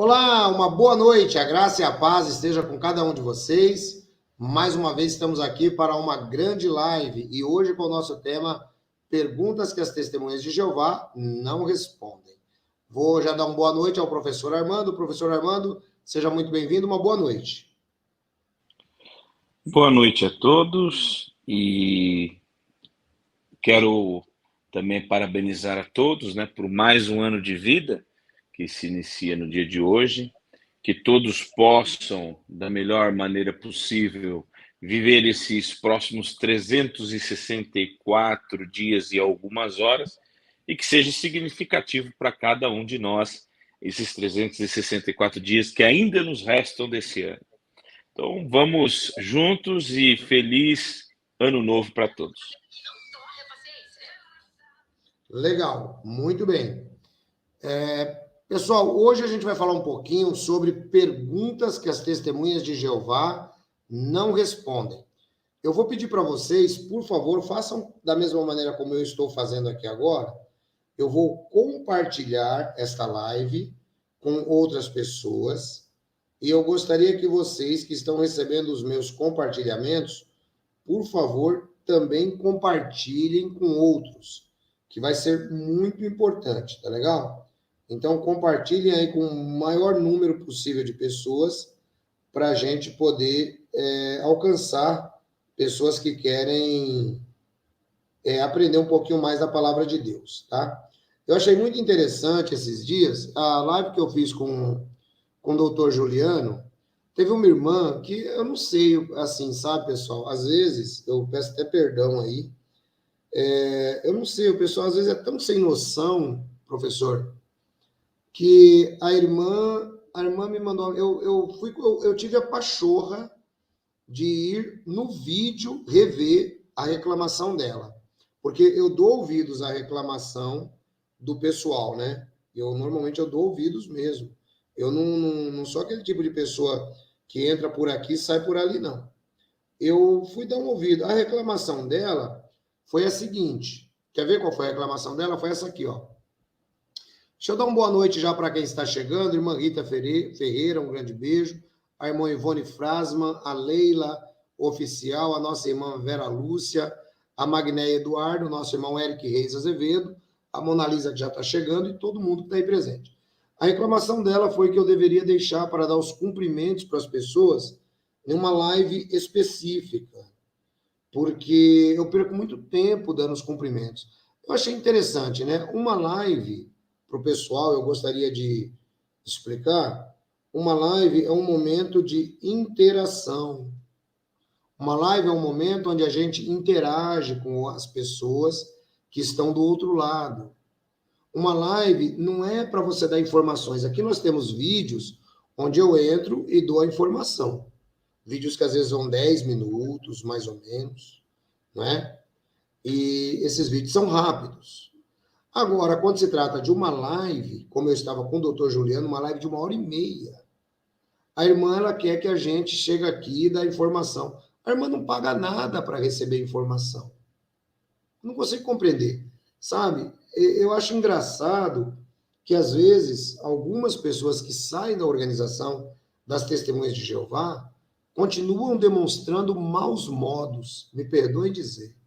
Olá, uma boa noite, a graça e a paz esteja com cada um de vocês. Mais uma vez estamos aqui para uma grande live e hoje com o nosso tema Perguntas que as Testemunhas de Jeová não respondem. Vou já dar uma boa noite ao professor Armando. Professor Armando, seja muito bem-vindo, uma boa noite. Boa noite a todos e quero também parabenizar a todos, por mais um ano de vida que se inicia no dia de hoje, que todos possam, da melhor maneira possível, viver esses próximos 364 dias e algumas horas e que seja significativo para cada um de nós esses 364 dias que ainda nos restam desse ano. Então, vamos juntos e feliz ano novo para todos. Legal, muito bem. Pessoal, hoje a gente vai falar um pouquinho sobre perguntas que as testemunhas de Jeová não respondem. Eu vou pedir para vocês, por favor, façam da mesma maneira como eu estou fazendo aqui agora. Eu vou compartilhar esta live com outras pessoas e eu gostaria que vocês que estão recebendo os meus compartilhamentos, por favor, também compartilhem com outros, que vai ser muito importante, tá legal? Então, compartilhem aí com o maior número possível de pessoas para a gente poder alcançar pessoas que querem aprender um pouquinho mais da palavra de Deus, tá? Eu achei muito interessante esses dias, a live que eu fiz com o doutor Juliano, teve uma irmã que eu não sei, assim, sabe, pessoal? Às vezes, eu peço até perdão aí, eu não sei, o pessoal às vezes é tão sem noção, professor, que a irmã me mandou, eu tive a pachorra de ir no vídeo rever a reclamação dela, porque eu dou ouvidos à reclamação do pessoal, né? Normalmente eu dou ouvidos mesmo. Eu não sou aquele tipo de pessoa que entra por aqui e sai por ali, não. Eu fui dar um ouvido. A reclamação dela foi a seguinte. Quer ver qual foi a reclamação dela? Foi essa aqui, ó. Deixa eu dar uma boa noite já para quem está chegando. Irmã Rita Ferreira, um grande beijo. A irmã Ivone Frasman, a Leila Oficial, a nossa irmã Vera Lúcia, a Magnéia Eduardo, nosso irmão Eric Reis Azevedo, a Mona Lisa que já está chegando e todo mundo que está aí presente. A reclamação dela foi que eu deveria deixar para dar os cumprimentos para as pessoas em uma live específica, porque eu perco muito tempo dando os cumprimentos. Eu achei interessante, né? Uma live, para o pessoal, eu gostaria de explicar, uma live é um momento de interação. Uma live é um momento onde a gente interage com as pessoas que estão do outro lado. Uma live não é para você dar informações. Aqui nós temos vídeos onde eu entro e dou a informação. Vídeos que às vezes vão 10 minutos, mais ou menos, não é? E esses vídeos são rápidos. Agora, quando se trata de uma live, como eu estava com o doutor Juliano, uma live de 1h30, a irmã ela quer que a gente chegue aqui e dê informação. A irmã não paga nada para receber informação. Não consigo compreender, sabe? Eu acho engraçado que, às vezes, algumas pessoas que saem da organização das Testemunhas de Jeová continuam demonstrando maus modos, me perdoem dizer.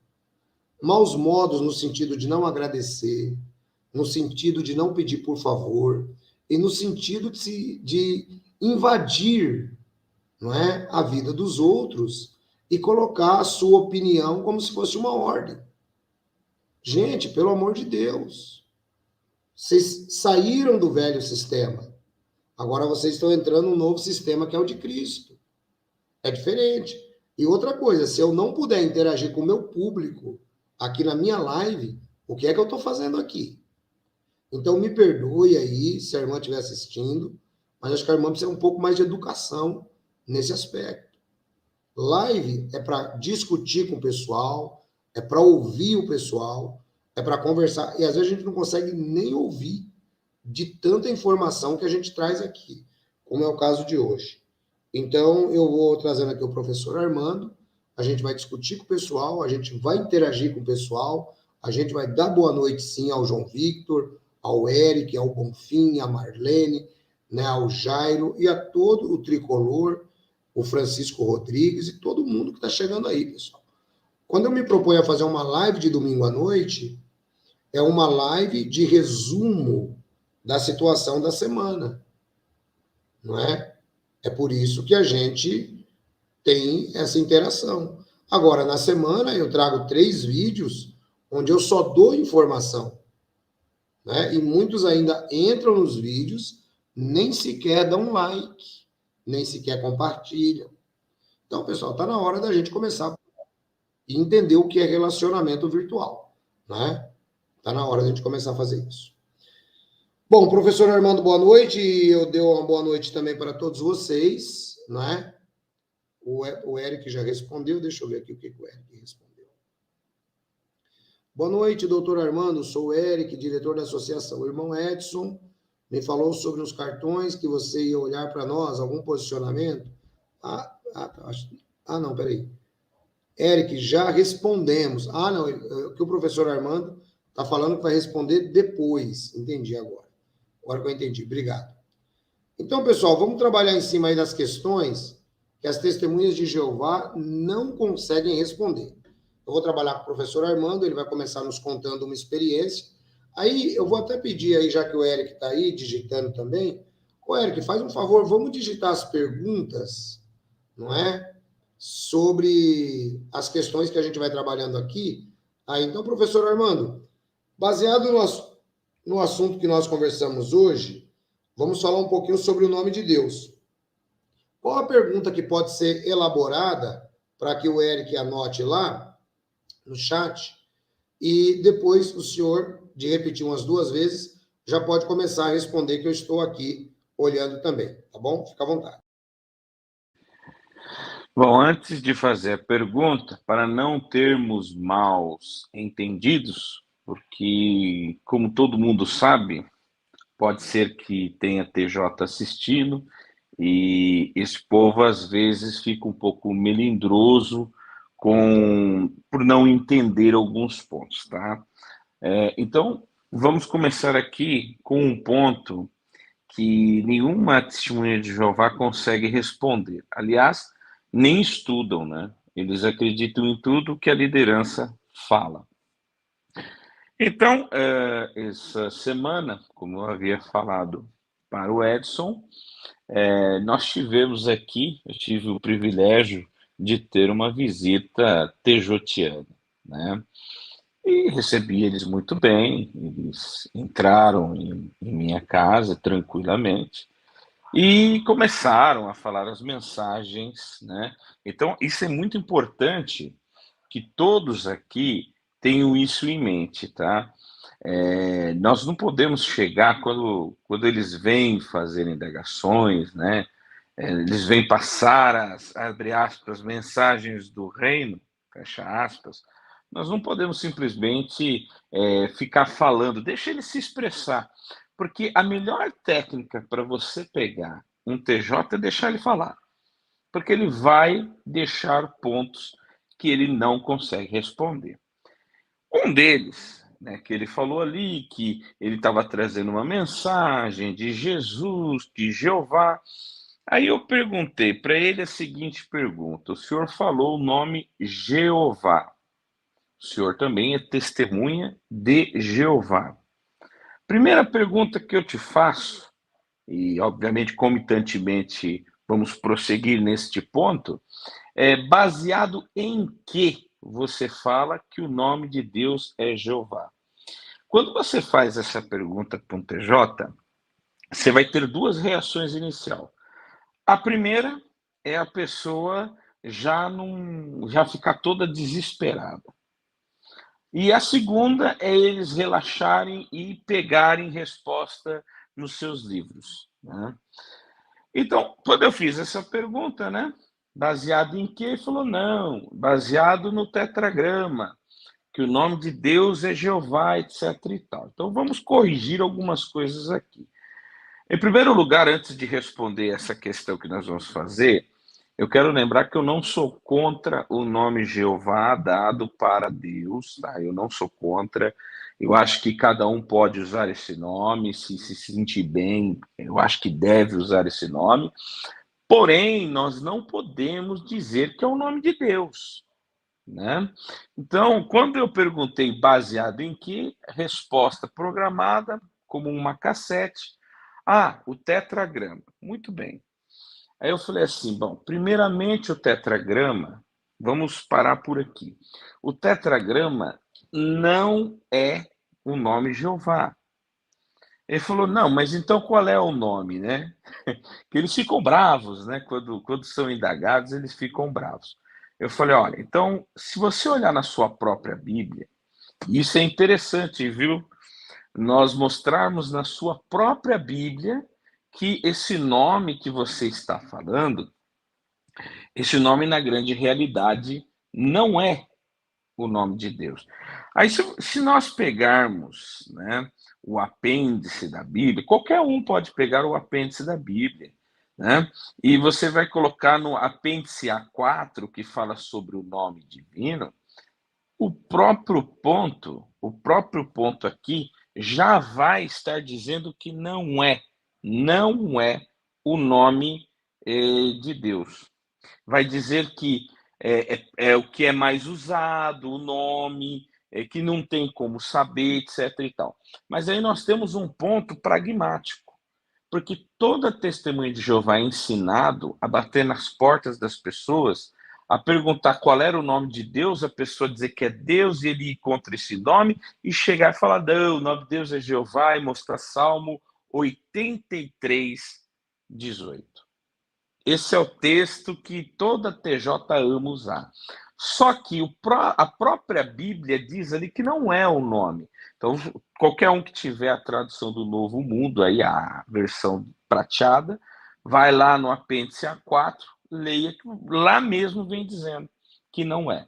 Maus modos no sentido de não agradecer, no sentido de não pedir por favor, e no sentido de invadir, não é, a vida dos outros e colocar a sua opinião como se fosse uma ordem. Gente, pelo amor de Deus, vocês saíram do velho sistema. Agora vocês estão entrando num novo sistema que é o de Cristo. É diferente. E outra coisa, se eu não puder interagir com o meu público aqui na minha live, o que é que eu estou fazendo aqui? Então me perdoe aí se a irmã estiver assistindo, mas acho que a irmã precisa um pouco mais de educação nesse aspecto. Live é para discutir com o pessoal, é para ouvir o pessoal, é para conversar. E às vezes a gente não consegue nem ouvir de tanta informação que a gente traz aqui, como é o caso de hoje. Então, eu vou trazendo aqui o professor Armando, a gente vai discutir com o pessoal, a gente vai interagir com o pessoal, a gente vai dar boa noite, sim, ao João Victor, ao Eric, ao Bonfim, à Marlene, né, ao Jairo e a todo o tricolor, o Francisco Rodrigues e todo mundo que está chegando aí, pessoal. Quando eu me proponho a fazer uma live de domingo à noite, é uma live de resumo da situação da semana, não é? É por isso que a gente tem essa interação. Agora, na semana, eu trago 3 vídeos onde eu só dou informação, né? E muitos ainda entram nos vídeos, nem sequer dão like, nem sequer compartilham. Então, pessoal, está na hora da gente começar a entender o que é relacionamento virtual, né? Está na hora da gente começar a fazer isso. Bom, professor Armando, boa noite. Eu dei uma boa noite também para todos vocês, né? O Eric já respondeu, deixa eu ver aqui o que o Eric respondeu. Boa noite, doutor Armando, sou o Eric, diretor da associação. O irmão Edson me falou sobre os cartões que você ia olhar para nós, algum posicionamento? Não, peraí. Eric, já respondemos. Não, o que o professor Armando está falando que vai responder depois. Entendi agora. Agora que eu entendi, obrigado. Então, pessoal, vamos trabalhar em cima aí das questões que as testemunhas de Jeová não conseguem responder. Eu vou trabalhar com o professor Armando, ele vai começar nos contando uma experiência. Aí eu vou até pedir aí, já que o Eric está aí digitando também, ô Eric, faz um favor, vamos digitar as perguntas, não é? Sobre as questões que a gente vai trabalhando aqui. Aí, então, professor Armando, baseado no assunto que nós conversamos hoje, vamos falar um pouquinho sobre o nome de Deus. Qual a pergunta que pode ser elaborada para que o Eric anote lá no chat e depois o senhor, de repetir umas 2 vezes, já pode começar a responder que eu estou aqui olhando também, tá bom? Fica à vontade. Bom, antes de fazer a pergunta, para não termos maus entendidos, porque, como todo mundo sabe, pode ser que tenha TJ assistindo e esse povo às vezes fica um pouco melindroso por não entender alguns pontos, tá? Então, vamos começar aqui com um ponto que nenhuma testemunha de Jeová consegue responder. Aliás, nem estudam, né? Eles acreditam em tudo que a liderança fala. Então, essa semana, como eu havia falado para o Edson, nós tivemos aqui, eu tive o privilégio de ter uma visita tejotiana, né? E recebi eles muito bem, eles entraram em minha casa tranquilamente e começaram a falar as mensagens, né? Então, isso é muito importante que todos aqui tenham isso em mente, tá? Nós não podemos chegar quando eles vêm fazer indagações, né? Eles vêm passar abre aspas, mensagens do reino, fecha aspas. Nós não podemos simplesmente ficar falando, deixa ele se expressar, porque a melhor técnica para você pegar um TJ é deixar ele falar, porque ele vai deixar pontos que ele não consegue responder. Um deles, né, que ele falou ali, que ele estava trazendo uma mensagem de Jesus, de Jeová. Aí eu perguntei para ele a seguinte pergunta: o senhor falou o nome Jeová. O senhor também é testemunha de Jeová. Primeira pergunta que eu te faço, e obviamente comitantemente vamos prosseguir neste ponto, é baseado em que você fala que o nome de Deus é Jeová? Quando você faz essa pergunta para um TJ, você vai ter 2 reações iniciais. A primeira é a pessoa já ficar toda desesperada. E a segunda é eles relaxarem e pegarem resposta nos seus livros, né? Então, quando eu fiz essa pergunta, né, baseado em quê? Ele falou, não, baseado no tetragrama, que o nome de Deus é Jeová, etc e tal. Então, vamos corrigir algumas coisas aqui. Em primeiro lugar, antes de responder essa questão que nós vamos fazer, eu quero lembrar que eu não sou contra o nome Jeová dado para Deus, tá? Eu não sou contra. Eu acho que cada um pode usar esse nome, se sentir bem, eu acho que deve usar esse nome. Porém, nós não podemos dizer que é o nome de Deus, né? Então, quando eu perguntei baseado em que, resposta programada, como uma cassete, o tetragrama. Muito bem. Aí eu falei assim, bom, primeiramente o tetragrama, vamos parar por aqui. O tetragrama não é o nome Jeová. Ele falou, não, mas então qual é o nome, né? Que eles ficam bravos, né? Quando são indagados, eles ficam bravos. Eu falei, olha, então, se você olhar na sua própria Bíblia, isso é interessante, viu? Nós mostrarmos na sua própria Bíblia que esse nome que você está falando, esse nome na grande realidade não é o nome de Deus. Aí, se nós pegarmos, né, o apêndice da Bíblia, qualquer um pode pegar o apêndice da Bíblia, né, e você vai colocar no apêndice A4, que fala sobre o nome divino, o próprio ponto aqui já vai estar dizendo que não é o nome de Deus. Vai dizer que é o que é mais usado, o nome, que não tem como saber, etc. e tal. Mas aí nós temos um ponto pragmático, porque toda testemunha de Jeová é ensinado a bater nas portas das pessoas, a perguntar qual era o nome de Deus, a pessoa dizer que é Deus e ele ir contra esse nome e chegar e falar, não, o nome de Deus é Jeová, e mostrar Salmo 83, 18. Esse é o texto que toda TJ ama usar. Só que a própria Bíblia diz ali que não é o nome. Então, qualquer um que tiver a tradução do Novo Mundo, aí a versão prateada, vai lá no apêndice A4, leia, que lá mesmo vem dizendo que não é.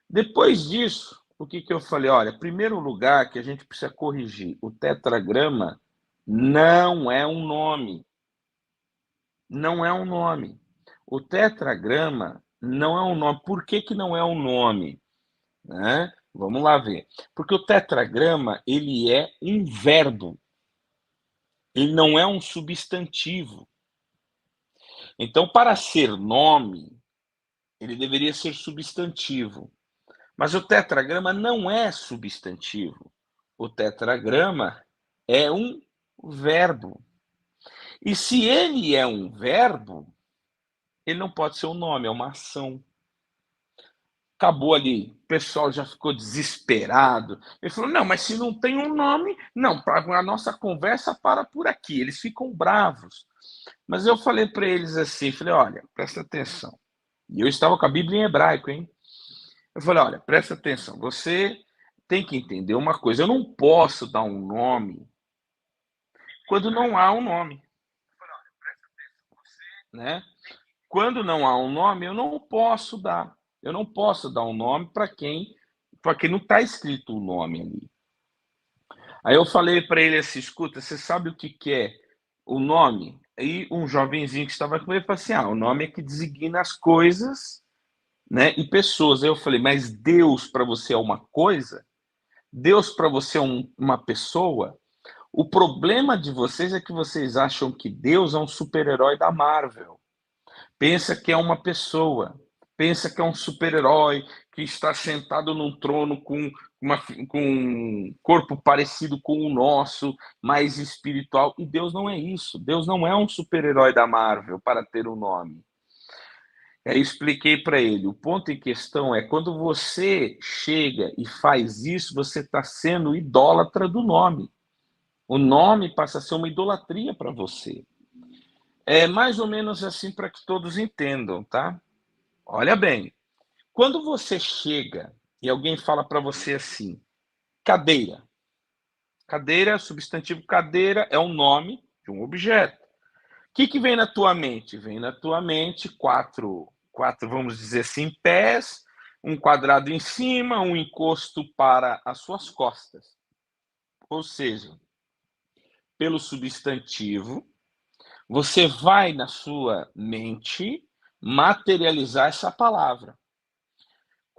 Depois disso, o que eu falei? Olha, primeiro lugar que a gente precisa corrigir, o tetragrama não é um nome. Não é um nome. O tetragrama não é um nome. Por que não é um nome? Né? Vamos lá ver. Porque o tetragrama, ele é um verbo. Ele não é um substantivo. Então, para ser nome, ele deveria ser substantivo. Mas o tetragrama não é substantivo. O tetragrama é um verbo. E se ele é um verbo, ele não pode ser um nome, é uma ação. Acabou ali, o pessoal já ficou desesperado. Ele falou, não, mas se não tem um nome, não, a nossa conversa para por aqui. Eles ficam bravos. Mas eu falei para eles assim, falei, olha, presta atenção. E eu estava com a Bíblia em hebraico, hein? Eu falei, olha, presta atenção, você tem que entender uma coisa, eu não posso dar um nome quando não há um nome, né? Quando não há um nome, eu não posso dar. Eu não posso dar um nome para quem não está escrito o nome ali. Aí eu falei para ele assim, escuta, você sabe o que é o nome? Aí um jovenzinho que estava com ele falou assim, o nome é que designa as coisas, né, e pessoas. Aí eu falei, mas Deus para você é uma coisa? Deus para você é uma pessoa? O problema de vocês é que vocês acham que Deus é um super-herói da Marvel. Pensa que é uma pessoa, pensa que é um super-herói que está sentado num trono com um corpo parecido com o nosso, mais espiritual. E Deus não é isso. Deus não é um super-herói da Marvel para ter um nome. Aí expliquei para ele. O ponto em questão é quando você chega e faz isso, você está sendo idólatra do nome. O nome passa a ser uma idolatria para você. É mais ou menos assim para que todos entendam, tá? Olha bem, quando você chega e alguém fala para você assim, cadeira. Cadeira, substantivo cadeira, é o nome de um objeto. O que vem na tua mente? Vem na tua mente quatro, vamos dizer assim, pés, um quadrado em cima, um encosto para as suas costas. Ou seja, pelo substantivo, você vai na sua mente materializar essa palavra.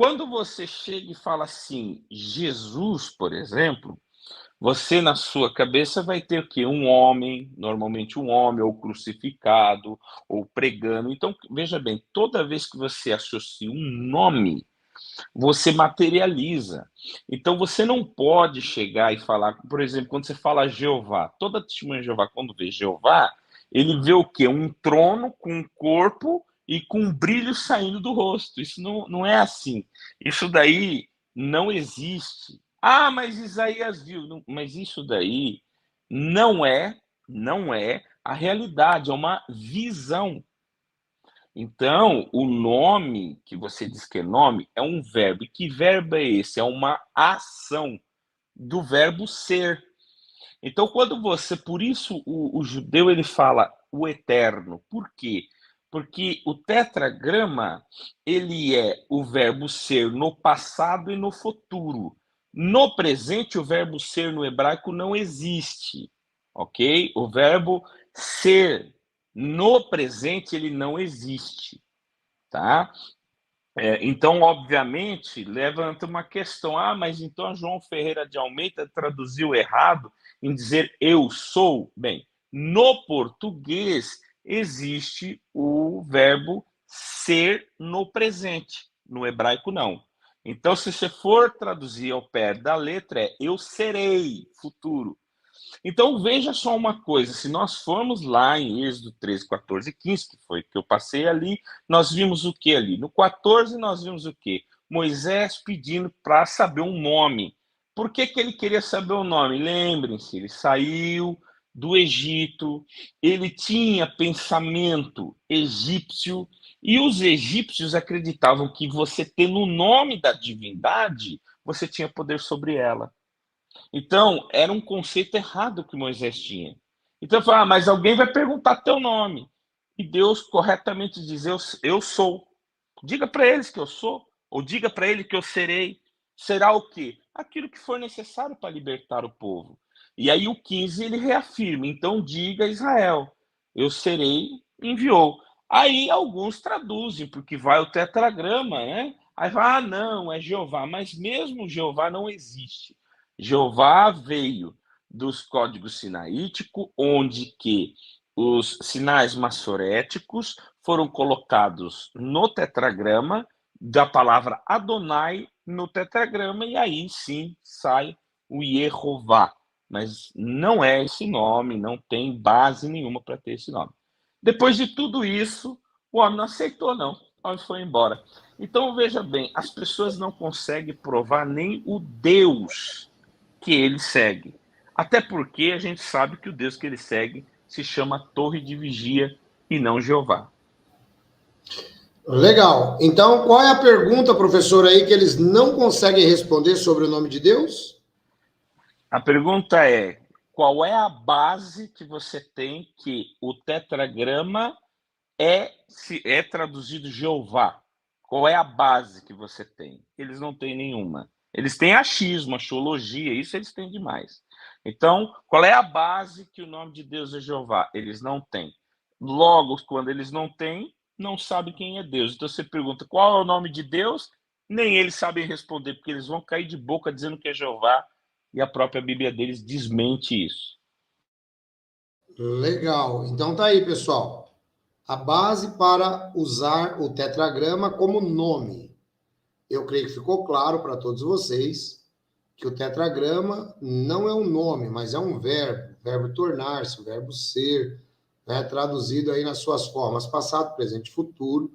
quando você chega e fala assim, Jesus, por exemplo, você na sua cabeça vai ter o quê? Um homem, normalmente um homem, ou crucificado, ou pregando. Então, veja bem, toda vez que você associa um nome, você materializa. Então, você não pode chegar e falar, por exemplo, quando você fala Jeová, toda testemunha de Jeová, quando vê Jeová, ele vê o quê? Um trono com um corpo e com um brilho saindo do rosto. Isso não é assim. Isso daí não existe. Ah, mas Isaías viu. Não, mas isso daí não é a realidade, é uma visão. Então, o nome que você diz que é nome é um verbo. E que verbo é esse? É uma ação do verbo ser. Então, quando você, por isso o judeu ele fala o eterno. Por quê? Porque o tetragrama ele é o verbo ser no passado e no futuro. No presente, o verbo ser no hebraico não existe, ok? O verbo ser no presente ele não existe, tá? Então, obviamente, levanta uma questão. Ah, mas então João Ferreira de Almeida traduziu errado em dizer eu sou? Bem, no português existe o verbo ser no presente, no hebraico não. Então, se você for traduzir ao pé da letra, é eu serei, futuro. Então, veja só uma coisa: se nós formos lá em Êxodo 13, 14 e 15, que foi que eu passei ali, nós vimos o que ali? No 14, nós vimos o que? Moisés pedindo para saber um nome. Por que ele queria saber o nome? Lembrem-se, ele saiu do Egito, ele tinha pensamento egípcio, e os egípcios acreditavam que você tendo o nome da divindade, você tinha poder sobre ela. Então, era um conceito errado que Moisés tinha. Então, eu falei, mas alguém vai perguntar teu nome. E Deus corretamente diz, eu sou. Diga para eles que eu sou, ou diga para ele que eu serei. Será o quê? Aquilo que for necessário para libertar o povo. E aí o 15 ele reafirma, então diga a Israel, eu serei, enviou. Aí alguns traduzem, porque vai o tetragrama, né? Aí vai, ah, não, é Jeová, mas mesmo Jeová não existe. Jeová veio dos códigos sinaíticos, onde que os sinais maçoréticos foram colocados no tetragrama da palavra Adonai no tetragrama, e aí sim sai o Yehová. Mas não é esse nome, não tem base nenhuma para ter esse nome. Depois de tudo isso, o homem não aceitou, não. O homem foi embora. Então, veja bem, as pessoas não conseguem provar nem o Deus que ele segue. Até porque a gente sabe que o Deus que ele segue se chama Torre de Vigia e não Jeová. Legal. Então, qual é a pergunta, professor, aí que eles não conseguem responder sobre o nome de Deus? A pergunta é, qual é a base que você tem que o tetragrama é traduzido Jeová? Qual é a base que você tem? Eles não têm nenhuma. Eles têm achismo, axiologia, isso eles têm demais. Então, qual é a base que o nome de Deus é Jeová? Eles não têm. Logo, quando eles não têm, não sabem quem é Deus. Então você pergunta qual é o nome de Deus, nem eles sabem responder, porque eles vão cair de boca dizendo que é Jeová, e a própria Bíblia deles desmente isso. Legal. Então tá aí, pessoal. A base para usar o tetragrama como nome. Eu creio que ficou claro para todos vocês que o tetragrama não é um nome, mas é um verbo. Verbo tornar-se, verbo ser, né? Traduzido aí nas suas formas passado, presente e futuro.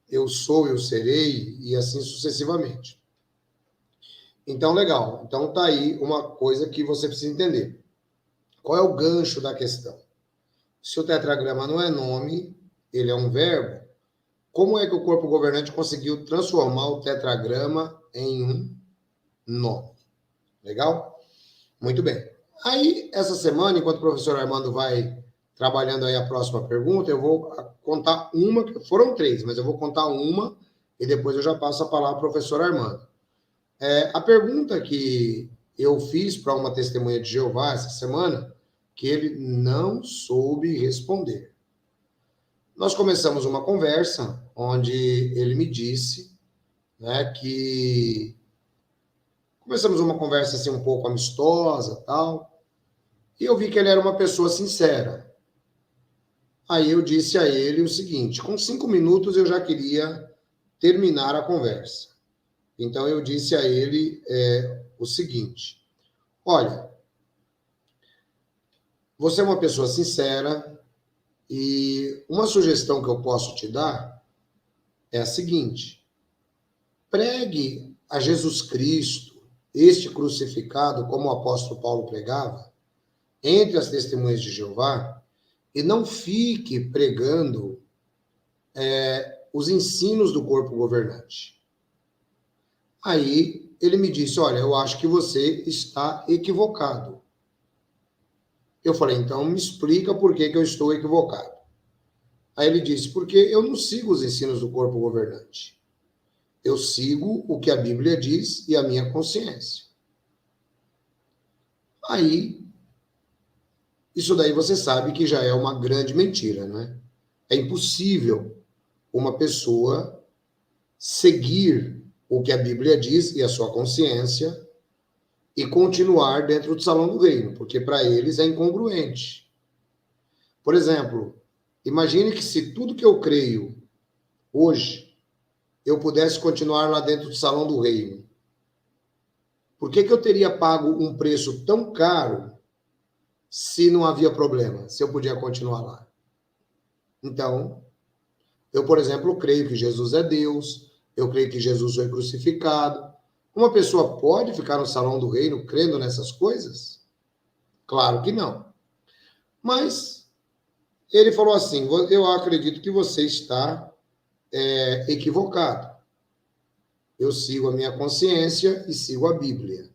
Eu sou, eu serei, e assim sucessivamente. Então, legal. Então tá aí uma coisa que você precisa entender. Qual é o gancho da questão? Se o tetragrama não é nome, ele é um verbo, como é que o corpo governante conseguiu transformar o tetragrama em um nome? Legal? Muito bem. Aí, essa semana, enquanto o professor Armando vai trabalhando aí a próxima pergunta, eu vou contar uma, foram três, mas eu vou contar uma e depois eu já passo a palavra ao professor Armando. A pergunta que eu fiz para uma testemunha de Jeová essa semana, que ele não soube responder. Nós começamos uma conversa onde ele me disse, né, que começamos uma conversa assim um pouco amistosa, tal, e eu vi que ele era uma pessoa sincera. Aí eu disse a ele o seguinte: com 5 minutos eu já queria terminar a conversa. Então eu disse a ele o seguinte: olha, você é uma pessoa sincera e uma sugestão que eu posso te dar é a seguinte: pregue a Jesus Cristo, este crucificado, como o apóstolo Paulo pregava, entre as testemunhas de Jeová, e não fique pregando os ensinos do corpo governante. Aí ele me disse: olha, eu acho que você está equivocado. Eu falei: então me explica por que eu estou equivocado. Aí ele disse: porque eu não sigo os ensinos do corpo governante. Eu sigo o que a Bíblia diz e a minha consciência. Aí, isso daí você sabe que já é uma grande mentira, né? É impossível uma pessoa seguir o que a Bíblia diz e a sua consciência e continuar dentro do salão do reino, porque para eles é incongruente. Por exemplo, imagine que se tudo que eu creio hoje eu pudesse continuar lá dentro do salão do reino, por que eu teria pago um preço tão caro se não havia problema, se eu podia continuar lá? Então, eu, por exemplo, creio que Jesus é Deus, eu creio que Jesus foi crucificado. Uma pessoa pode ficar no salão do reino crendo nessas coisas? Claro que não. Mas ele falou assim: eu acredito que você está equivocado. Eu sigo a minha consciência e sigo a Bíblia.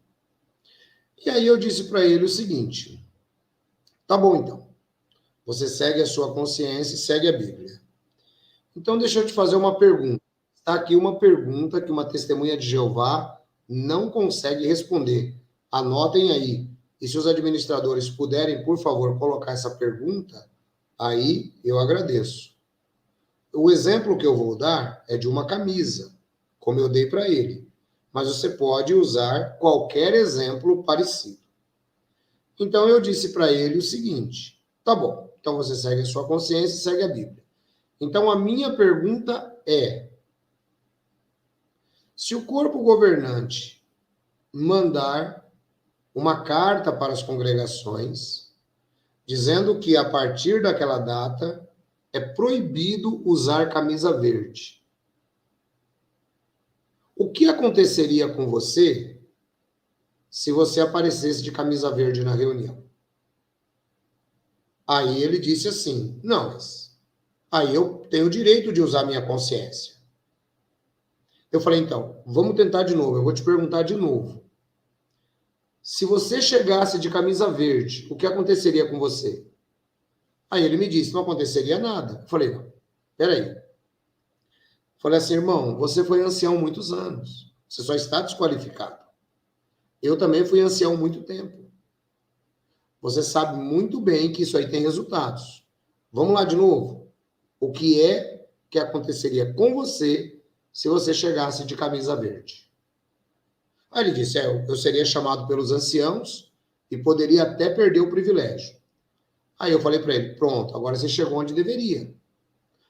E aí eu disse para ele o seguinte: tá bom então, você segue a sua consciência e segue a Bíblia. Então deixa eu te fazer uma pergunta. Está aqui uma pergunta que uma testemunha de Jeová não consegue responder. Anotem aí. E se os administradores puderem, por favor, colocar essa pergunta, aí eu agradeço. O exemplo que eu vou dar é de uma camisa, como eu dei para ele. Mas você pode usar qualquer exemplo parecido. Então eu disse para ele o seguinte: tá bom, então você segue a sua consciência e segue a Bíblia. Então a minha pergunta é: se o corpo governante mandar uma carta para as congregações dizendo que a partir daquela data é proibido usar camisa verde, o que aconteceria com você se você aparecesse de camisa verde na reunião? Aí ele disse assim: não, mas aí eu tenho o direito de usar minha consciência. Eu falei: então, vamos tentar de novo, eu vou te perguntar de novo. Se você chegasse de camisa verde, o que aconteceria com você? Aí ele me disse: não aconteceria nada. Eu falei: não, peraí. Falei assim: irmão, você foi ancião muitos anos, você só está desqualificado. Eu também fui ancião muito tempo. Você sabe muito bem que isso aí tem resultados. Vamos lá de novo. O que é que aconteceria com você se você chegasse de camisa verde? Aí ele disse: eu seria chamado pelos anciãos e poderia até perder o privilégio. Aí eu falei para ele: pronto, agora você chegou onde deveria.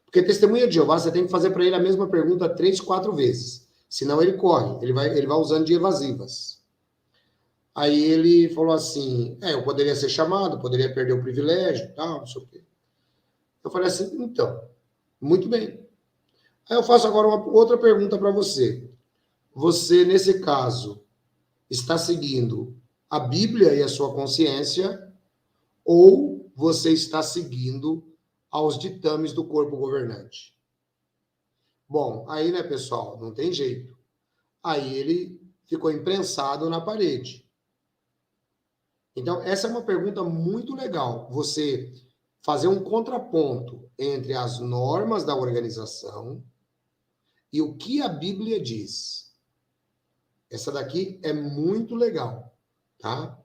Porque testemunha de Jeová, você tem que fazer para ele a mesma pergunta 3, 4 vezes. Senão ele corre, ele vai usando de evasivas. Aí ele falou assim: eu poderia ser chamado, poderia perder o privilégio, tal, não sei o quê. Eu falei assim: então, muito bem. Aí eu faço agora uma outra pergunta para você. Você, nesse caso, está seguindo a Bíblia e a sua consciência, ou você está seguindo aos ditames do corpo governante? Bom, aí, né, pessoal, não tem jeito. Aí ele ficou imprensado na parede. Então, essa é uma pergunta muito legal. Você fazer um contraponto entre as normas da organização e o que a Bíblia diz. Essa daqui é muito legal, tá?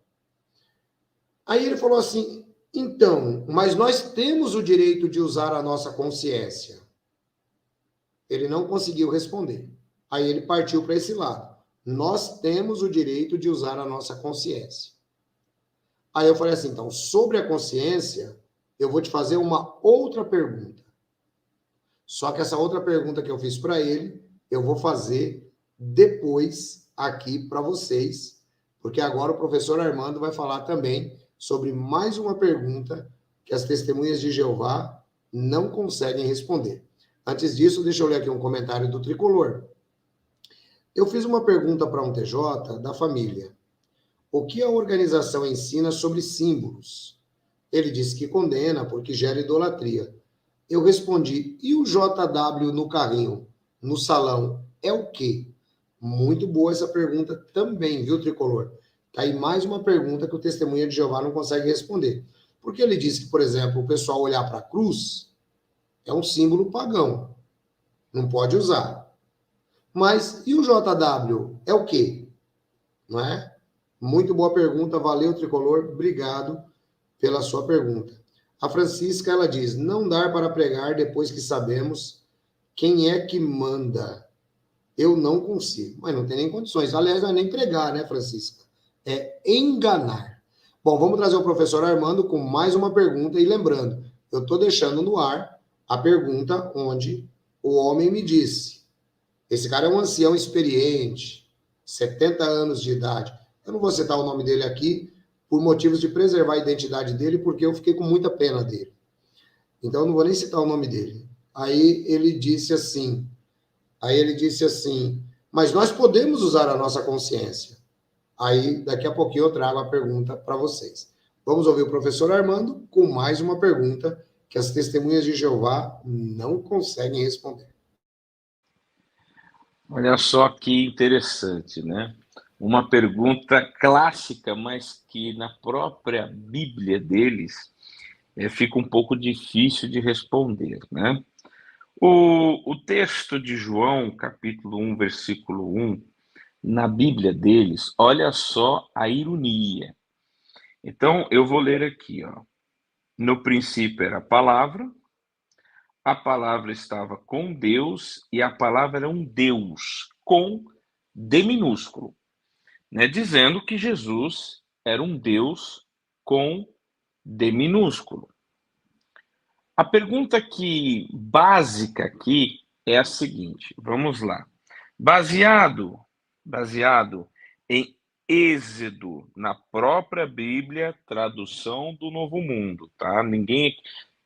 Aí ele falou assim: então, mas nós temos o direito de usar a nossa consciência. Ele não conseguiu responder. Aí ele partiu para esse lado. Nós temos o direito de usar a nossa consciência. Aí eu falei assim, então, sobre a consciência, eu vou te fazer uma outra pergunta. Só que essa outra pergunta que eu fiz para ele, eu vou fazer depois aqui para vocês, porque agora o professor Armando vai falar também sobre mais uma pergunta que as testemunhas de Jeová não conseguem responder. Antes disso, deixa eu ler aqui um comentário do Tricolor. Eu fiz uma pergunta para um TJ da família. O que a organização ensina sobre símbolos? Ele disse que condena porque gera idolatria. Eu respondi, e o JW no carrinho, no salão, é o quê? Muito boa essa pergunta também, viu, Tricolor? Tá aí mais uma pergunta que o Testemunha de Jeová não consegue responder. Porque ele disse que, por exemplo, o pessoal olhar para a cruz é um símbolo pagão. Não pode usar. Mas e o JW? É o quê? Não é? Muito boa pergunta, valeu, Tricolor, obrigado pela sua pergunta. A Francisca, ela diz, não dá para pregar depois que sabemos quem é que manda. Eu não consigo. Mas não tem nem condições. Aliás, não é nem pregar, né, Francisca? É enganar. Bom, vamos trazer o professor Armando com mais uma pergunta. E lembrando, eu estou deixando no ar a pergunta onde o homem me disse. Esse cara é um ancião experiente, 70 anos de idade. Eu não vou citar o nome dele aqui por motivos de preservar a identidade dele, porque eu fiquei com muita pena dele. Então, eu não vou nem citar o nome dele. Aí ele disse assim, mas nós podemos usar a nossa consciência. Aí, daqui a pouquinho, eu trago a pergunta para vocês. Vamos ouvir o professor Armando com mais uma pergunta que as testemunhas de Jeová não conseguem responder. Olha só que interessante, né? Uma pergunta clássica, mas que na própria Bíblia deles fica um pouco difícil de responder, né? O texto de João, capítulo 1, versículo 1, na Bíblia deles, olha só a ironia. Então, eu vou ler aqui, ó. No princípio era a palavra estava com Deus e a palavra era um Deus, com D minúsculo, né? Dizendo que Jesus era um Deus com D minúsculo. A pergunta básica aqui é a seguinte, vamos lá. Baseado em Êxodo, na própria Bíblia, tradução do Novo Mundo, tá?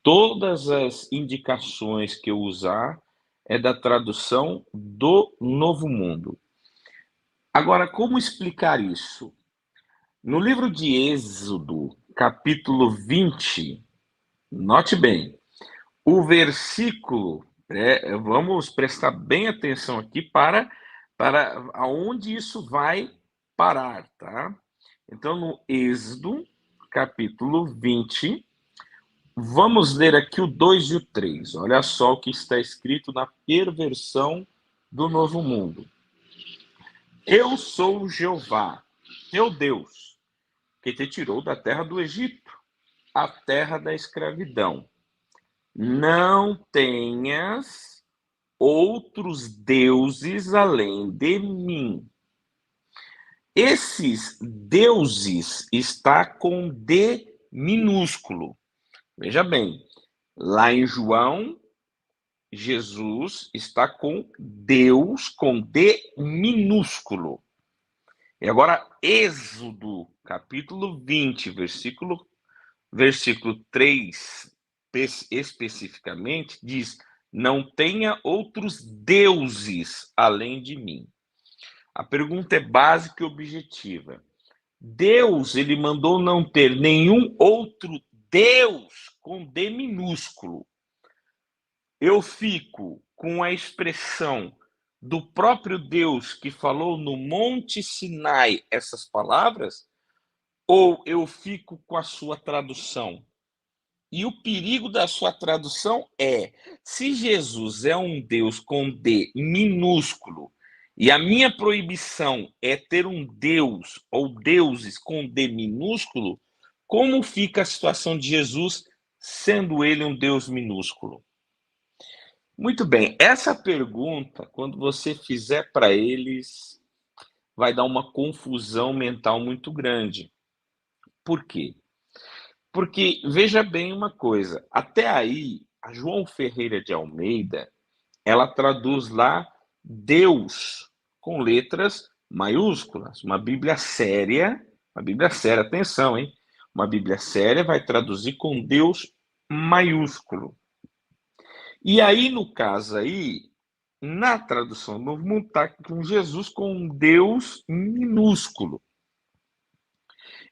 Todas as indicações que eu usar é da tradução do Novo Mundo. Agora, como explicar isso? No livro de Êxodo, capítulo 20, note bem, o versículo, vamos prestar bem atenção aqui para aonde isso vai parar, tá? Então, no Êxodo, capítulo 20, vamos ler aqui o 2 e o 3. Olha só o que está escrito na perversão do Novo Mundo. Eu sou Jeová, teu Deus, que te tirou da terra do Egito, a terra da escravidão. Não tenhas outros deuses além de mim. Esses deuses está com D minúsculo. Veja bem, lá em João, Jesus está com Deus com D minúsculo. E agora, Êxodo, capítulo 20, versículo 3, especificamente, diz: não tenha outros deuses além de mim. A pergunta é básica e objetiva. Deus, ele mandou não ter nenhum outro Deus com D minúsculo. Eu fico com a expressão do próprio Deus que falou no Monte Sinai essas palavras, ou eu fico com a sua tradução? E o perigo da sua tradução é, se Jesus é um Deus com D minúsculo, e a minha proibição é ter um Deus ou deuses com D minúsculo, como fica a situação de Jesus sendo ele um Deus minúsculo? Muito bem. Essa pergunta, quando você fizer para eles, vai dar uma confusão mental muito grande. Por quê? Porque, veja bem uma coisa, até aí, a João Ferreira de Almeida, ela traduz lá Deus com letras maiúsculas. Uma Bíblia séria, atenção, hein? Uma Bíblia séria vai traduzir com Deus maiúsculo. E aí, no caso aí, na tradução do Novo Mundo, está com Jesus com um Deus minúsculo.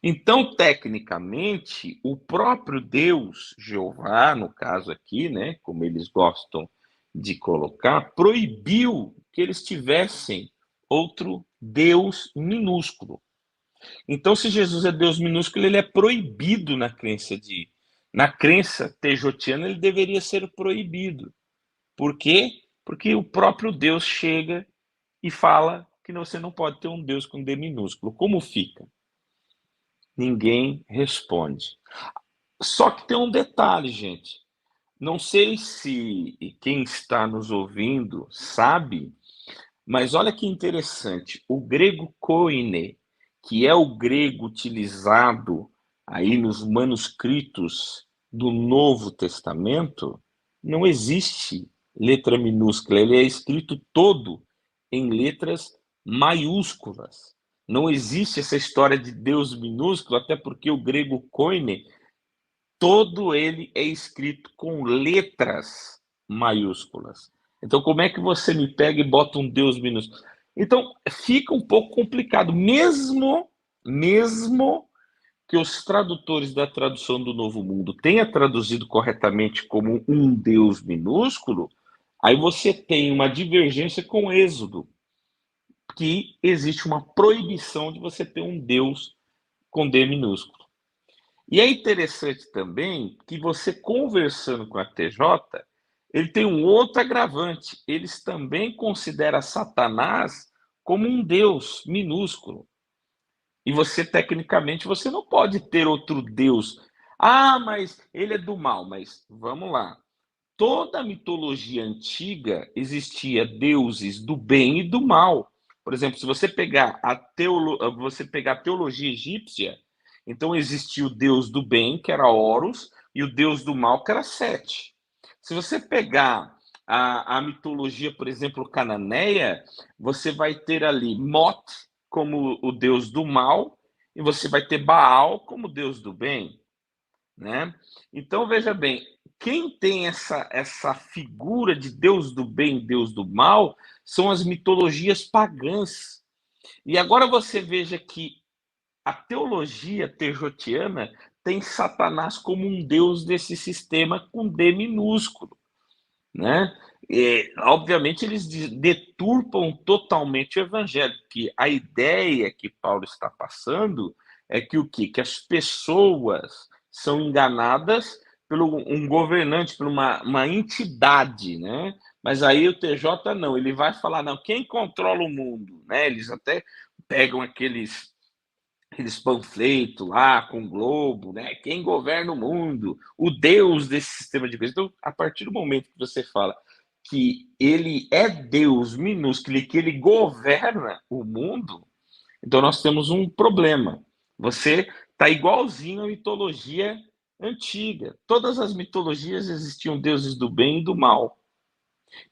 Então, tecnicamente, o próprio Deus, Jeová, no caso aqui, né, como eles gostam de colocar, proibiu que eles tivessem outro Deus minúsculo. Então, se Jesus é Deus minúsculo, ele é proibido na crença tejotiana, ele deveria ser proibido. Por quê? Porque o próprio Deus chega e fala que você não pode ter um Deus com D minúsculo. Como fica? Ninguém responde. Só que tem um detalhe, gente. Não sei se quem está nos ouvindo sabe, mas olha que interessante. O grego koine, que é o grego utilizado aí nos manuscritos do Novo Testamento, não existe letra minúscula. Ele é escrito todo em letras maiúsculas. Não existe essa história de Deus minúsculo, até porque o grego koine, todo ele é escrito com letras maiúsculas. Então, como é que você me pega e bota um Deus minúsculo? Então, fica um pouco complicado, mesmo que os tradutores da tradução do Novo Mundo tenham traduzido corretamente como um Deus minúsculo, aí você tem uma divergência com Êxodo, que existe uma proibição de você ter um Deus com D minúsculo. E é interessante também que você conversando com a TJ, ele tem um outro agravante. Eles também consideram Satanás como um Deus minúsculo. E você, tecnicamente, você não pode ter outro Deus. Ah, mas ele é do mal. Mas vamos lá. Toda a mitologia antiga existia deuses do bem e do mal. Por exemplo, se você pegar a teologia egípcia, então existia o deus do bem, que era Horus, e o deus do mal, que era Sete. Se você pegar a mitologia, por exemplo, cananeia, você vai ter ali Mot como o deus do mal, e você vai ter Baal como deus do bem, né? Então, veja bem, quem tem essa figura de Deus do bem, Deus do mal, são as mitologias pagãs. E agora você veja que a teologia tejotiana tem Satanás como um deus desse sistema com D minúsculo, né? E, obviamente, eles deturpam totalmente o evangelho, que a ideia que Paulo está passando é que o quê? Que as pessoas são enganadas por um governante, por uma entidade, né? Mas aí o TJ não, ele vai falar, não, quem controla o mundo, né? Eles até pegam aqueles panfletos lá com o globo, né? Quem governa o mundo, o Deus desse sistema de coisas. Então, a partir do momento que você fala que ele é Deus minúsculo e que ele governa o mundo, então nós temos um problema. Você está igualzinho à mitologia antiga. Todas as mitologias existiam deuses do bem e do mal.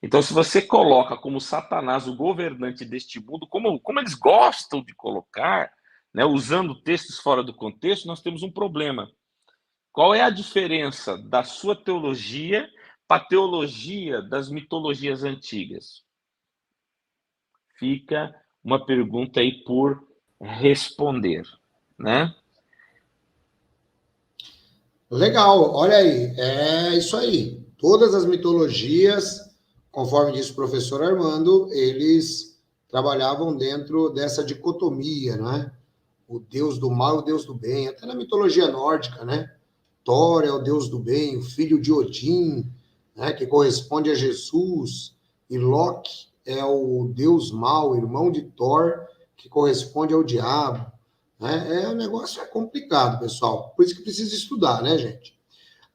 Então, se você coloca como Satanás o governante deste mundo, como eles gostam de colocar, né, usando textos fora do contexto, nós temos um problema. Qual é a diferença da sua teologia para a teologia das mitologias antigas? Fica uma pergunta aí por responder, né? Legal, olha aí, é isso aí. Todas as mitologias, conforme disse o professor Armando, eles trabalhavam dentro dessa dicotomia, né? O deus do mal e o deus do bem, até na mitologia nórdica, né? Thor é o deus do bem, o filho de Odin, né, que corresponde a Jesus, e Loki é o deus mau, irmão de Thor, que corresponde ao diabo. Né? O negócio é complicado, pessoal. Por isso que precisa estudar, né, gente?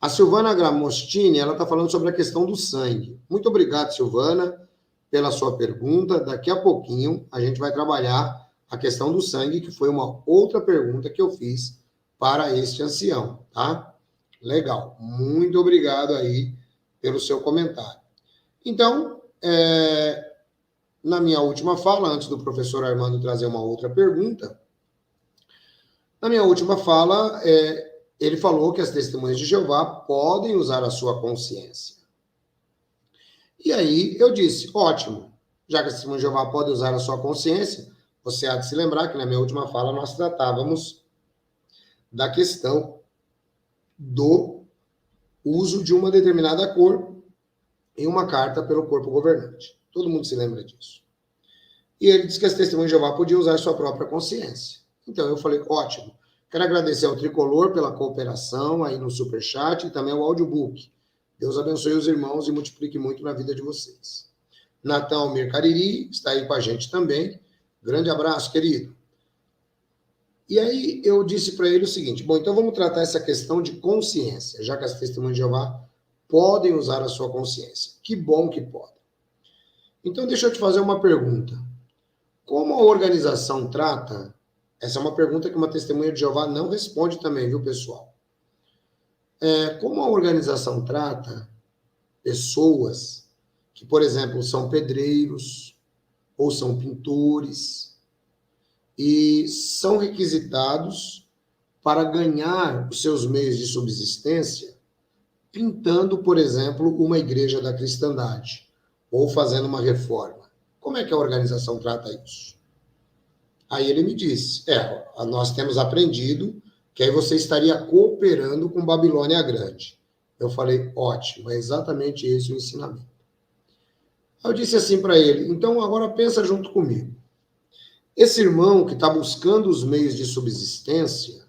A Silvana Gramostini, ela está falando sobre a questão do sangue. Muito obrigado, Silvana, pela sua pergunta. Daqui a pouquinho a gente vai trabalhar a questão do sangue, que foi uma outra pergunta que eu fiz para este ancião, tá? Legal. Muito obrigado aí pelo seu comentário. Então, na minha última fala, antes do professor Armando trazer uma outra pergunta, na minha última fala, ele falou que as testemunhas de Jeová podem usar a sua consciência. E aí eu disse, ótimo, já que as testemunhas de Jeová podem usar a sua consciência, você há de se lembrar que na minha última fala nós tratávamos da questão do uso de uma determinada cor em uma carta pelo corpo governante. Todo mundo se lembra disso. E ele disse que as testemunhas de Jeová podiam usar a sua própria consciência. Então eu falei, ótimo. Quero agradecer ao Tricolor pela cooperação aí no Superchat e também ao audiobook. Deus abençoe os irmãos e multiplique muito na vida de vocês. Natan Almir Cariri está aí com a gente também. Grande abraço, querido. E aí eu disse para ele o seguinte, bom, então vamos tratar essa questão de consciência, já que as testemunhas de Jeová podem usar a sua consciência. Que bom que podem. Então deixa eu te fazer uma pergunta. Como a organização trata... Essa é uma pergunta que uma testemunha de Jeová não responde também, viu, pessoal? Como a organização trata pessoas que, por exemplo, são pedreiros ou são pintores e são requisitados para ganhar os seus meios de subsistência pintando, por exemplo, uma igreja da cristandade ou fazendo uma reforma. Como é que a organização trata isso? Aí ele me disse, nós temos aprendido que aí você estaria cooperando com Babilônia Grande. Eu falei, ótimo, é exatamente esse o ensinamento. Eu disse assim para ele, então agora pensa junto comigo. Esse irmão que está buscando os meios de subsistência,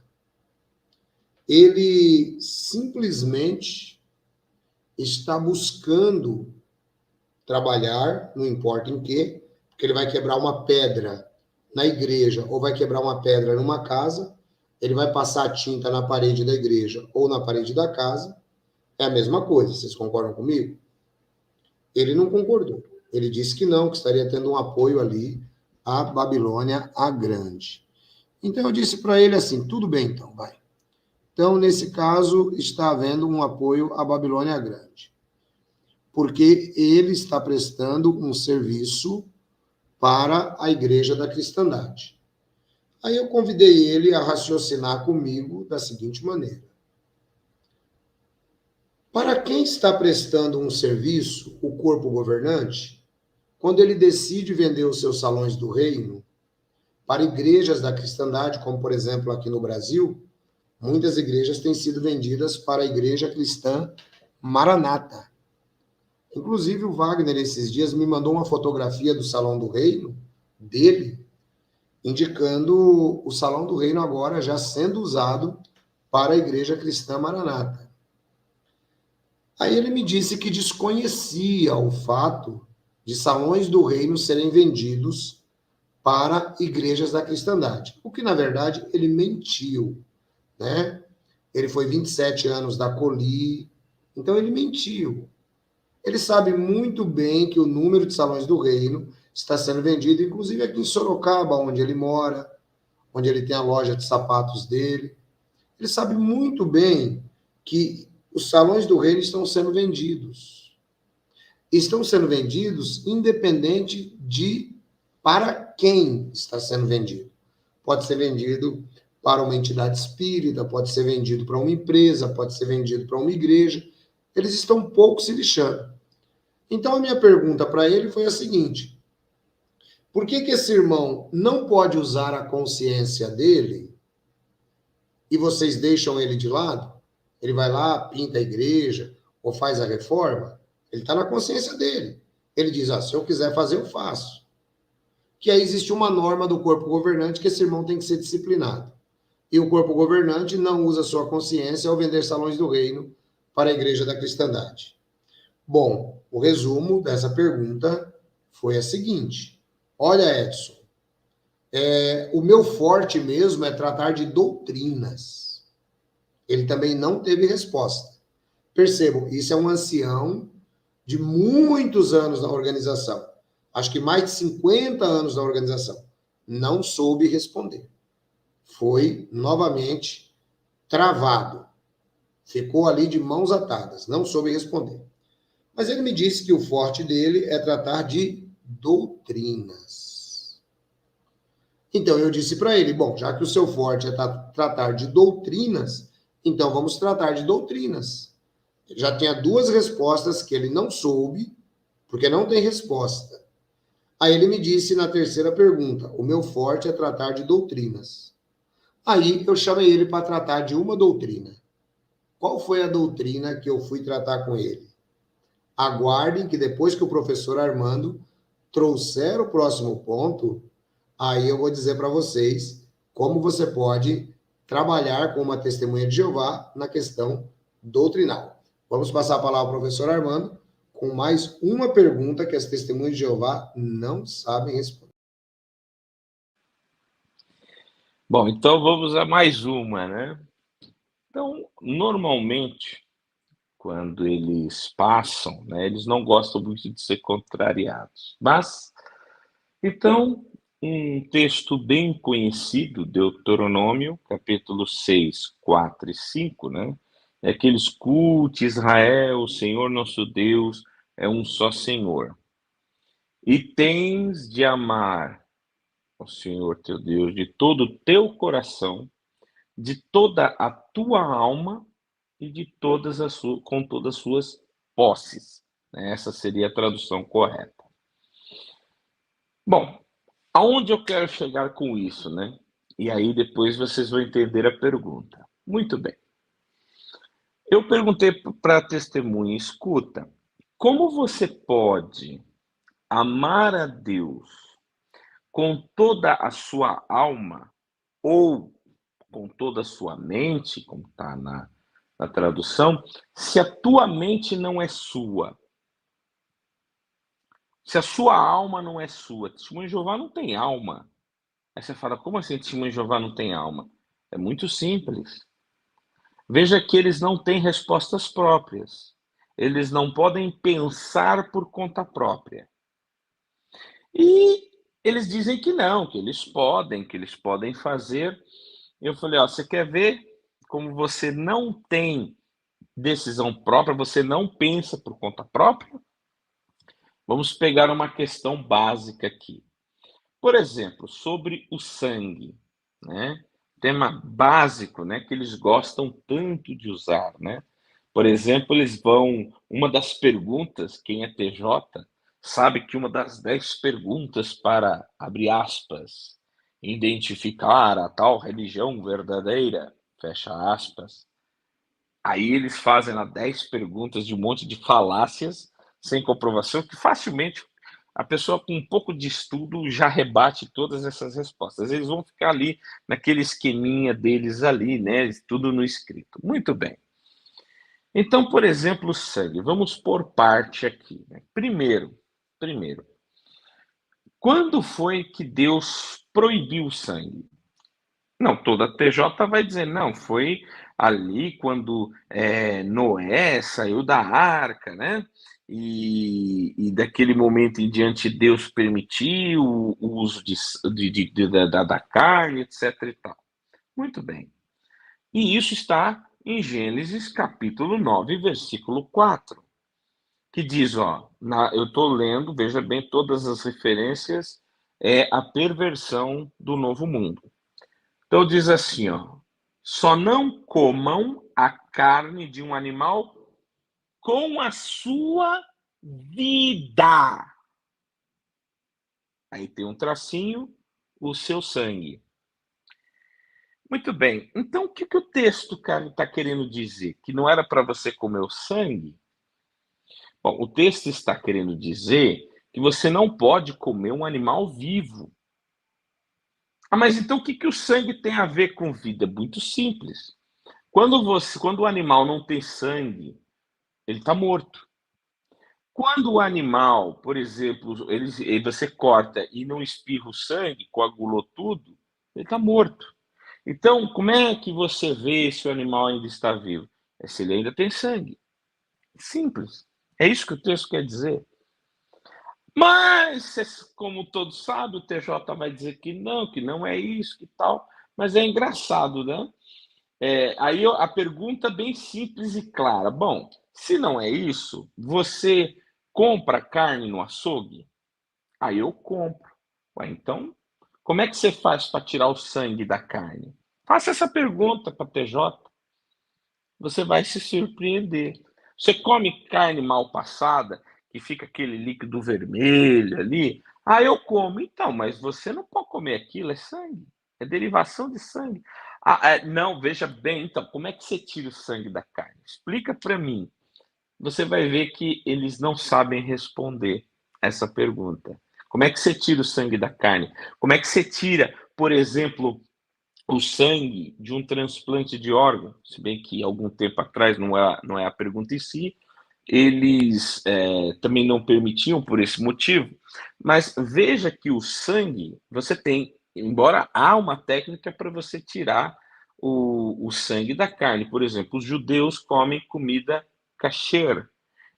ele simplesmente está buscando trabalhar, não importa em quê, porque ele vai quebrar uma pedra na igreja ou vai quebrar uma pedra numa casa, ele vai passar a tinta na parede da igreja ou na parede da casa, é a mesma coisa, vocês concordam comigo? Ele não concordou, ele disse que não, que estaria tendo um apoio ali à Babilônia a Grande. Então eu disse para ele assim, tudo bem então, vai. Então nesse caso está havendo um apoio à Babilônia Grande, porque ele está prestando um serviço para a igreja da cristandade. Aí eu convidei ele a raciocinar comigo da seguinte maneira. Para quem está prestando um serviço, o corpo governante, quando ele decide vender os seus salões do reino para igrejas da cristandade, como por exemplo aqui no Brasil, muitas igrejas têm sido vendidas para a igreja cristã Maranata. Inclusive, o Wagner, esses dias, me mandou uma fotografia do Salão do Reino, dele, indicando o Salão do Reino agora já sendo usado para a Igreja Cristã Maranata. Aí ele me disse que desconhecia o fato de salões do reino serem vendidos para igrejas da cristandade, o que, na verdade, ele mentiu, né? Ele foi 27 anos da Coli, então ele mentiu. Ele sabe muito bem que o número de salões do reino está sendo vendido, inclusive aqui em Sorocaba, onde ele mora, onde ele tem a loja de sapatos dele. Ele sabe muito bem que os salões do reino estão sendo vendidos. Estão sendo vendidos independente de para quem está sendo vendido. Pode ser vendido para uma entidade espírita, pode ser vendido para uma empresa, pode ser vendido para uma igreja. Eles estão pouco se lixando. Então, a minha pergunta para ele foi a seguinte: por que esse irmão não pode usar a consciência dele e vocês deixam ele de lado? Ele vai lá, pinta a igreja ou faz a reforma, ele está na consciência dele. Ele diz, se eu quiser fazer, eu faço. Que aí existe uma norma do corpo governante que esse irmão tem que ser disciplinado. E o corpo governante não usa sua consciência ao vender salões do reino para a igreja da cristandade. Bom, o resumo dessa pergunta foi a seguinte. Olha, Edson, o meu forte mesmo é tratar de doutrinas. Ele também não teve resposta. Percebam, isso é um ancião de muitos anos na organização. Acho que mais de 50 anos na organização. Não soube responder. Foi novamente travado. Ficou ali de mãos atadas. Não soube responder. Mas ele me disse que o forte dele é tratar de doutrinas. Então eu disse para ele: bom, já que o seu forte é tratar de doutrinas, então vamos tratar de doutrinas. Ele já tinha duas respostas que ele não soube, porque não tem resposta. Aí ele me disse na terceira pergunta: o meu forte é tratar de doutrinas. Aí eu chamei ele para tratar de uma doutrina. Qual foi a doutrina que eu fui tratar com ele? Aguardem que depois que o professor Armando trouxer o próximo ponto, aí eu vou dizer para vocês como você pode trabalhar com uma testemunha de Jeová na questão doutrinal. Vamos passar a palavra ao professor Armando com mais uma pergunta que as testemunhas de Jeová não sabem responder. Bom, então vamos a mais uma, né? Então, normalmente, quando eles passam, né, eles não gostam muito de ser contrariados. Mas, então, um texto bem conhecido, Deuteronômio, capítulo 6, 4 e 5, né? É que escute, Israel, o Senhor nosso Deus é um só Senhor. E tens de amar o Senhor teu Deus de todo o teu coração, de toda a tua alma e de com todas as suas posses. Essa seria a tradução correta. Bom, aonde eu quero chegar com isso, né? E aí depois vocês vão entender a pergunta. Muito bem. Eu perguntei para a testemunha, escuta, como você pode amar a Deus com toda a sua alma ou com toda a sua mente, como está na tradução, se a tua mente não é sua, se a sua alma não é sua? Testemunho de Jeová não tem alma. Aí você fala, como assim Testemunho de Jeová não tem alma? É muito simples. Veja que eles não têm respostas próprias. Eles não podem pensar por conta própria. E eles dizem que não, que eles podem fazer. Eu falei, ó, você quer ver como você não tem decisão própria, você não pensa por conta própria? Vamos pegar uma questão básica aqui. Por exemplo, sobre o sangue, né? Tema básico, né, que eles gostam tanto de usar, né? Por exemplo, uma das perguntas, quem é TJ, sabe que uma das 10 perguntas para, abre aspas, identificar a tal religião verdadeira, fecha aspas. Aí eles fazem lá 10 perguntas de um monte de falácias, sem comprovação, que facilmente a pessoa com um pouco de estudo já rebate todas essas respostas. Eles vão ficar ali naquele esqueminha deles ali, né? Tudo no escrito. Muito bem. Então, por exemplo, o sangue. Vamos por parte aqui, né? Primeiro, quando foi que Deus proibiu o sangue? Não, toda TJ vai dizer, não, foi ali quando Noé saiu da arca, né? E daquele momento em diante Deus permitiu o uso da carne, etc. e tal. Muito bem. E isso está em Gênesis capítulo 9, versículo 4, que diz, ó, eu estou lendo, veja bem, todas as referências é a perversão do novo mundo. Então diz assim, ó, só não comam a carne de um animal com a sua vida. Aí tem um tracinho, o seu sangue. Muito bem. Então, o que o texto está querendo dizer? Que não era para você comer o sangue? Bom, o texto está querendo dizer que você não pode comer um animal vivo. Ah, mas então o que o sangue tem a ver com vida? muito simples. Quando o animal não tem sangue, ele está morto. Quando o animal, por exemplo, você corta e não espirra o sangue, coagulou tudo, ele está morto. Então, como é que você vê se o animal ainda está vivo? É se ele ainda tem sangue. Simples. É isso que o texto quer dizer. Mas, como todos sabem, o TJ vai dizer que não é isso, que tal. Mas é engraçado, né? Aí a pergunta é bem simples e clara. Bom, se não é isso, você compra carne no açougue? Aí eu compro. Ué, então, como é que você faz para tirar o sangue da carne? Faça essa pergunta para TJ. Você vai se surpreender. Você come carne mal passada, que fica aquele líquido vermelho ali? Ah, eu como. Então, mas você não pode comer aquilo, é sangue. É derivação de sangue. Não, veja bem, então, como é que você tira o sangue da carne? Explica para mim. Você vai ver que eles não sabem responder essa pergunta. Como é que você tira o sangue da carne? Como é que você tira, por exemplo, o sangue de um transplante de órgão? Se bem que algum tempo atrás, não é a pergunta em si, eles também não permitiam por esse motivo, mas veja que o sangue, você tem, embora há uma técnica para você tirar o sangue da carne. Por exemplo, os judeus comem comida kasher.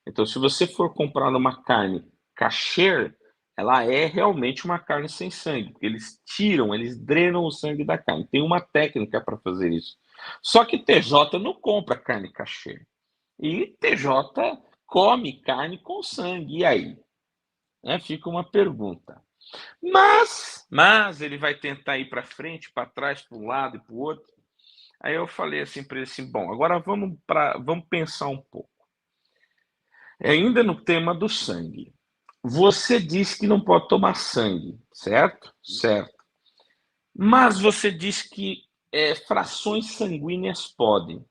Então, se você for comprar uma carne kasher, ela é realmente uma carne sem sangue, porque eles tiram, eles drenam o sangue da carne. Tem uma técnica para fazer isso. Só que TJ não compra carne kasher. E TJ come carne com sangue. E aí? Fica uma pergunta. Mas ele vai tentar ir para frente, para trás, para um lado e para o outro. Aí eu falei assim para ele assim, bom, agora vamos pensar um pouco. Ainda no tema do sangue. Você disse que não pode tomar sangue, certo? Certo. Mas você diz que frações sanguíneas podem.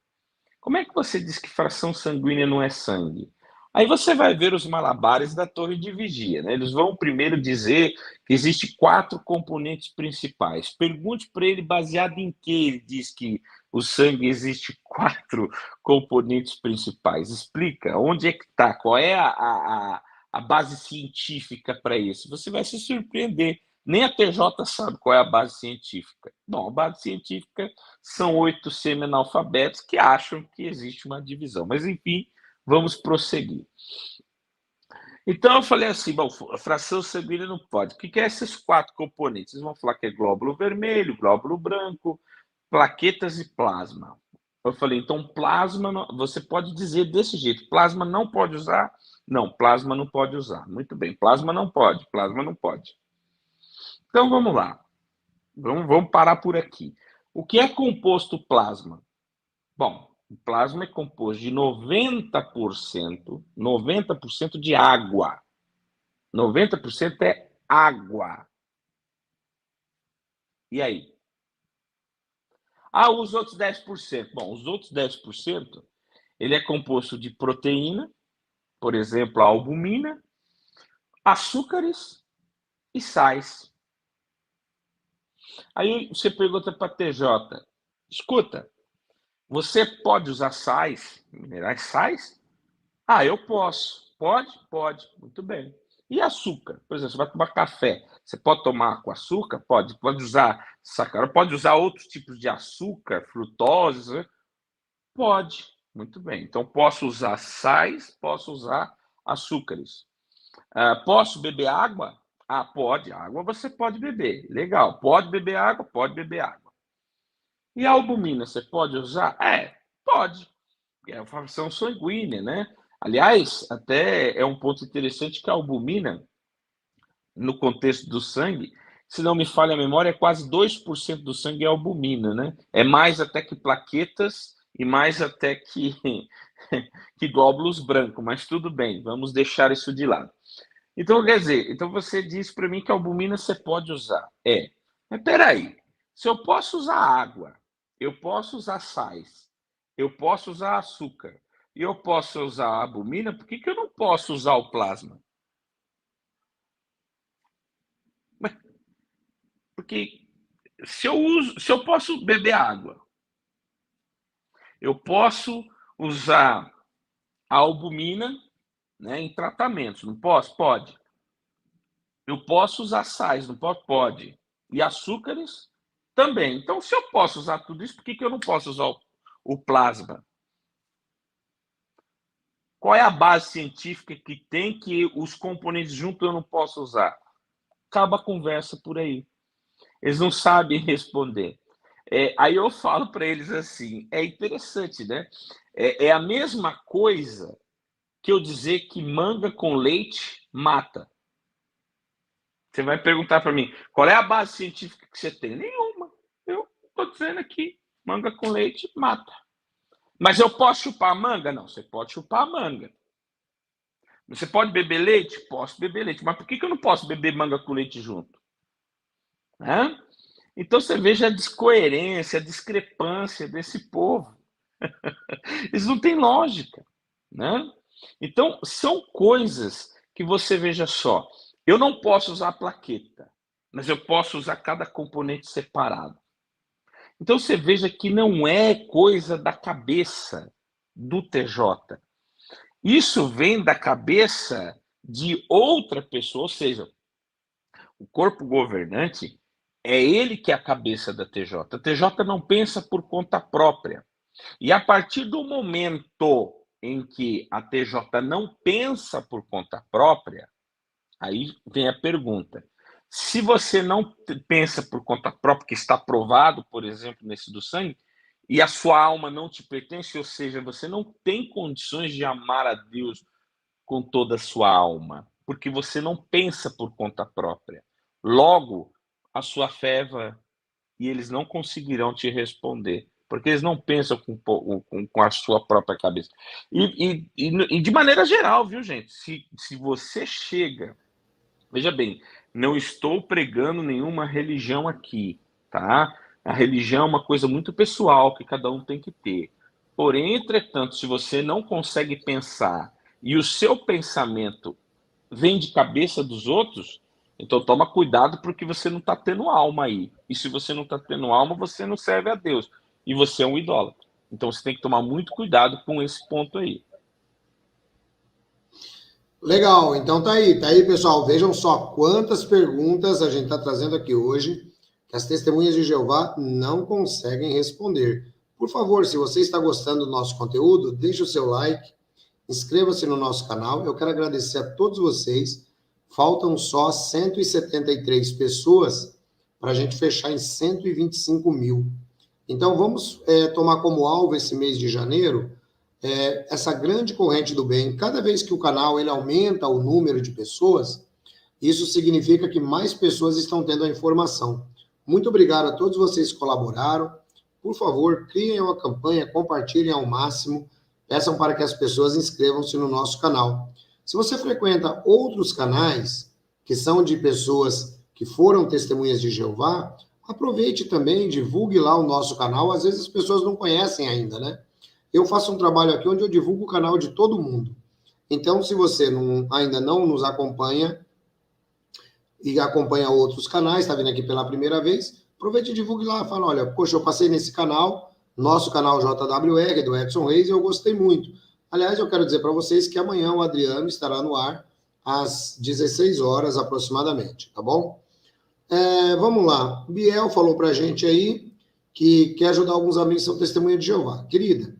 Como é que você diz que fração sanguínea não é sangue? Aí você vai ver os malabares da torre de vigia, né? Eles vão primeiro dizer que existe 4 componentes principais. Pergunte para ele baseado em que ele diz que o sangue existe 4 componentes principais. Explica onde é que está, qual é a base científica para isso. Você vai se surpreender. Nem a TJ sabe qual é a base científica. Bom, a base científica são 8 semi-analfabetos que acham que existe uma divisão. Mas, enfim, vamos prosseguir. Então, eu falei assim, bom, a fração sanguínea não pode. O que é esses 4 componentes? Eles vão falar que é glóbulo vermelho, glóbulo branco, plaquetas e plasma. Eu falei, então, plasma, você pode dizer desse jeito, plasma não pode usar? Não, plasma não pode usar. Muito bem, plasma não pode, plasma não pode. Então, vamos lá. Vamos parar por aqui. O que é composto plasma? Bom, o plasma é composto de 90% de água. 90% é água. E aí? Os outros 10%. Bom, os outros 10%, ele é composto de proteína, por exemplo, a albumina, açúcares e sais. Aí você pergunta para a TJ, escuta, você pode usar sais, minerais sais? Eu posso. Pode? Pode. Muito bem. E açúcar? Por exemplo, você vai tomar café. Você pode tomar com açúcar? Pode. Pode usar sacarose? Pode usar outros tipos de açúcar, frutose? Né? Pode. Muito bem. Então, posso usar sais, posso usar açúcares. Posso beber água? Pode. Água você pode beber. Legal. Pode beber água? Pode beber água. E a albumina, você pode usar? Pode. É uma fração sanguínea, né? Aliás, até é um ponto interessante que a albumina, no contexto do sangue, se não me falha a memória, é quase 2% do sangue é albumina, né? É mais até que plaquetas e mais até que, que glóbulos brancos, mas tudo bem, vamos deixar isso de lado. Então, quer dizer, então você diz para mim que a albumina você pode usar. Mas peraí, se eu posso usar água, eu posso usar sais, eu posso usar açúcar e eu posso usar a albumina, por que eu não posso usar o plasma? Porque se eu posso beber água, eu posso usar a albumina, né, em tratamentos, não posso? Pode. Eu posso usar sais, não posso? Pode. E açúcares também. Então, se eu posso usar tudo isso, por que eu não posso usar o plasma? Qual é a base científica que tem que os componentes juntos eu não posso usar? Acaba a conversa por aí. Eles não sabem responder. Aí eu falo para eles assim, é interessante, né? É a mesma coisa que eu dizer que manga com leite mata. Você vai perguntar para mim, qual é a base científica que você tem? Nenhuma. Eu estou dizendo aqui, manga com leite mata. Mas eu posso chupar a manga? Não, você pode chupar a manga. Você pode beber leite? Posso beber leite. Mas por que eu não posso beber manga com leite junto? Né? Então você veja a descoerência, a discrepância desse povo. Eles não têm lógica, né? Então são coisas que você veja só. Eu não posso usar plaqueta, mas eu posso usar cada componente separado. Então você veja que não é coisa da cabeça do TJ. Isso vem da cabeça de outra pessoa, ou seja, o corpo governante é ele que é a cabeça da TJ. A TJ não pensa por conta própria. E a partir do momento em que a TJ não pensa por conta própria, aí vem a pergunta. Se você não pensa por conta própria, que está provado, por exemplo, nesse do sangue, e a sua alma não te pertence, ou seja, você não tem condições de amar a Deus com toda a sua alma, porque você não pensa por conta própria. Logo, a sua fé é vã, e eles não conseguirão te responder, porque eles não pensam com a sua própria cabeça. E de maneira geral, viu, gente? Se você chega... Veja bem, não estou pregando nenhuma religião aqui, tá? A religião é uma coisa muito pessoal que cada um tem que ter. Porém, entretanto, se você não consegue pensar e o seu pensamento vem de cabeça dos outros, então toma cuidado porque você não está tendo alma aí. E se você não está tendo alma, você não serve a Deus. E você é um idólatra. Então você tem que tomar muito cuidado com esse ponto aí. Legal, então tá aí, pessoal. Vejam só quantas perguntas a gente está trazendo aqui hoje que as testemunhas de Jeová não conseguem responder. Por favor, se você está gostando do nosso conteúdo, deixe o seu like, inscreva-se no nosso canal. Eu quero agradecer a todos vocês. Faltam só 173 pessoas para a gente fechar em 125 mil. Então, vamos tomar como alvo esse mês de janeiro essa grande corrente do bem. Cada vez que o canal ele aumenta o número de pessoas, isso significa que mais pessoas estão tendo a informação. Muito obrigado a todos vocês que colaboraram. Por favor, criem uma campanha, compartilhem ao máximo, peçam para que as pessoas inscrevam-se no nosso canal. Se você frequenta outros canais, que são de pessoas que foram testemunhas de Jeová, aproveite também, divulgue lá o nosso canal. Às vezes as pessoas não conhecem ainda, né? Eu faço um trabalho aqui onde eu divulgo o canal de todo mundo. Então, se você ainda não nos acompanha e acompanha outros canais, está vindo aqui pela primeira vez, aproveite e divulgue lá. Fala, olha, poxa, eu passei nesse canal, nosso canal JWR, do Edson Reis, e eu gostei muito. Aliás, eu quero dizer para vocês que amanhã o Adriano estará no ar às 16 horas aproximadamente, tá bom? Vamos lá. Biel falou para a gente aí que quer ajudar alguns amigos que são testemunhas de Jeová. Querida,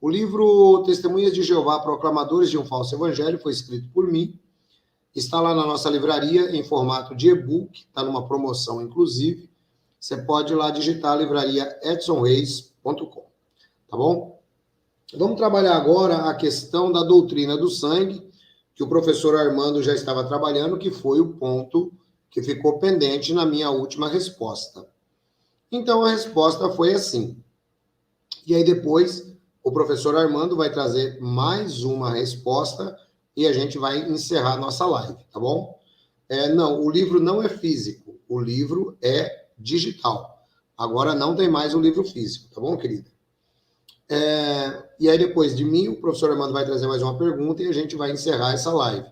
o livro Testemunhas de Jeová, Proclamadores de um Falso Evangelho, foi escrito por mim, está lá na nossa livraria em formato de e-book, está numa promoção inclusive, você pode ir lá digitar a livraria edsonreis.com, tá bom? Vamos trabalhar agora a questão da doutrina do sangue, que o professor Armando já estava trabalhando, que foi o ponto que ficou pendente na minha última resposta. Então a resposta foi assim, e aí depois o professor Armando vai trazer mais uma resposta e a gente vai encerrar a nossa live, tá bom? Não, o livro não é físico, o livro é digital. Agora não tem mais o livro físico, tá bom, querida? E aí depois de mim, o professor Armando vai trazer mais uma pergunta e a gente vai encerrar essa live.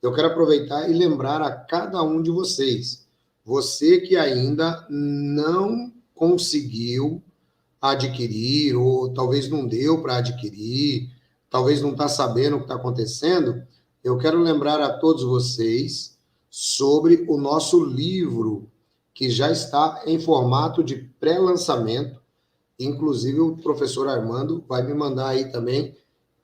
Eu quero aproveitar e lembrar a cada um de vocês, você que ainda não conseguiu adquirir, ou talvez não deu para adquirir, talvez não está sabendo o que está acontecendo, eu quero lembrar a todos vocês sobre o nosso livro, que já está em formato de pré-lançamento. Inclusive, o professor Armando vai me mandar aí também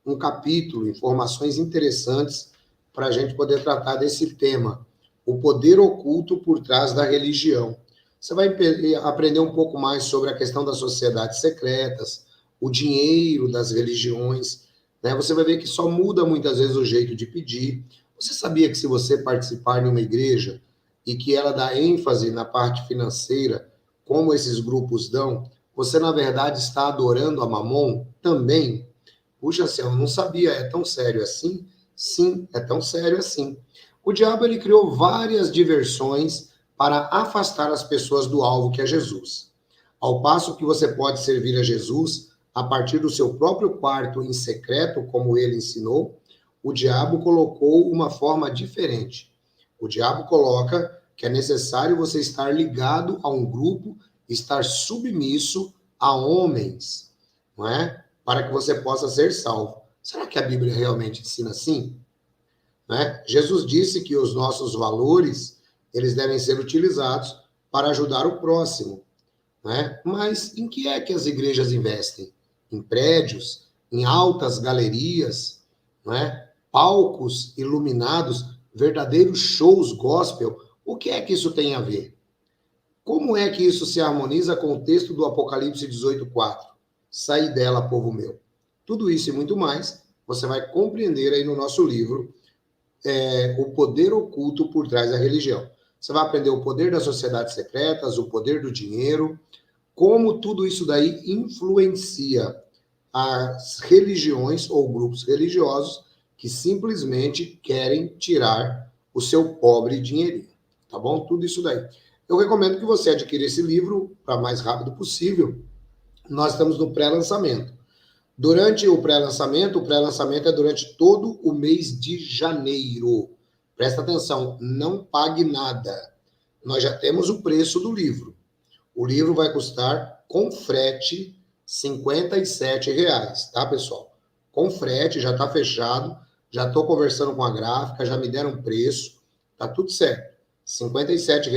um capítulo, informações interessantes para a gente poder tratar desse tema, o poder oculto por trás da religião. Você vai aprender um pouco mais sobre a questão das sociedades secretas, o dinheiro das religiões, né? Você vai ver que só muda muitas vezes o jeito de pedir. Você sabia que se você participar de uma igreja e que ela dá ênfase na parte financeira, como esses grupos dão, você na verdade está adorando a Mamon também? Puxa, assim, eu não sabia, é tão sério assim? Sim, é tão sério assim. O diabo ele criou várias diversões para afastar as pessoas do alvo que é Jesus. Ao passo que você pode servir a Jesus a partir do seu próprio quarto em secreto, como ele ensinou, o diabo colocou uma forma diferente. O diabo coloca que é necessário você estar ligado a um grupo, estar submisso a homens, não é? Para que você possa ser salvo. Será que a Bíblia realmente ensina assim? Né? Jesus disse que os nossos valores eles devem ser utilizados para ajudar o próximo. Né? Mas em que é que as igrejas investem? Em prédios, em altas galerias, né? Palcos iluminados, verdadeiros shows gospel. O que é que isso tem a ver? Como é que isso se harmoniza com o texto do Apocalipse 18:4? Saí dela, povo meu. Tudo isso e muito mais, você vai compreender aí no nosso livro, o poder oculto por trás da religião. Você vai aprender o poder das sociedades secretas, o poder do dinheiro, como tudo isso daí influencia as religiões ou grupos religiosos que simplesmente querem tirar o seu pobre dinheirinho, tá bom? Tudo isso daí. Eu recomendo que você adquira esse livro para mais rápido possível. Nós estamos no pré-lançamento. Durante o pré-lançamento é durante todo o mês de janeiro. Presta atenção, não pague nada. Nós já temos o preço do livro. O livro vai custar, com frete, R$ 57, tá, pessoal? Com frete, já está fechado, já estou conversando com a gráfica, já me deram preço, tá tudo certo. R$ 57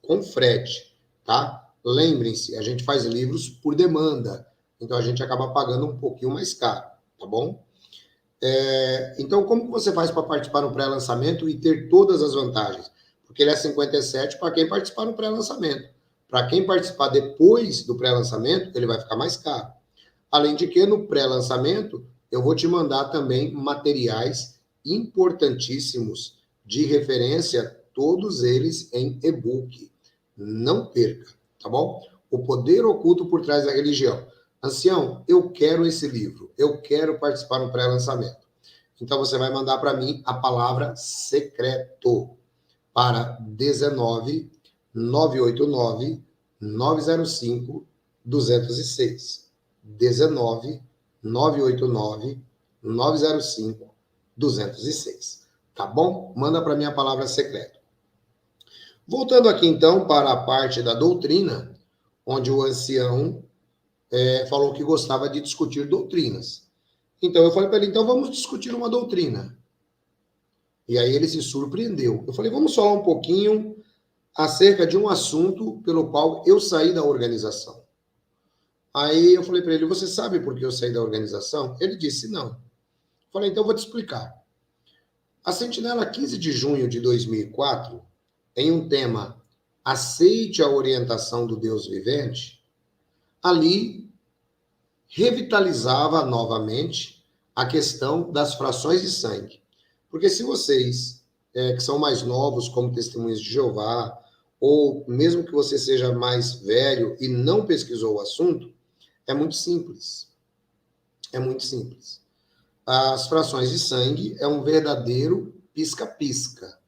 com frete, tá? Lembrem-se, a gente faz livros por demanda, então a gente acaba pagando um pouquinho mais caro, tá bom? Então, como que você faz para participar no pré-lançamento e ter todas as vantagens? Porque ele é 57 para quem participar no pré-lançamento. Para quem participar depois do pré-lançamento, ele vai ficar mais caro. Além de que, no pré-lançamento, eu vou te mandar também materiais importantíssimos de referência, todos eles em e-book. Não perca, tá bom? O poder oculto por trás da religião. Ancião, eu quero esse livro, eu quero participar no pré-lançamento. Então você vai mandar para mim a palavra secreto para 19 989 905 206. 19 989 905 206. Tá bom? Manda para mim a palavra secreto. Voltando aqui então para a parte da doutrina, onde o ancião falou que gostava de discutir doutrinas. Então eu falei para ele, então vamos discutir uma doutrina. E aí ele se surpreendeu. Eu falei, vamos falar um pouquinho acerca de um assunto pelo qual eu saí da organização. Aí eu falei para ele, você sabe por que eu saí da organização? Ele disse, não. Eu falei, então eu vou te explicar. A Sentinela, 15 de junho de 2004, em um tema, aceite a orientação do Deus vivente, ali revitalizava novamente a questão das frações de sangue. Porque se vocês, que são mais novos, como Testemunhas de Jeová, ou mesmo que você seja mais velho e não pesquisou o assunto, é muito simples. É muito simples. As frações de sangue é um verdadeiro pisca-pisca.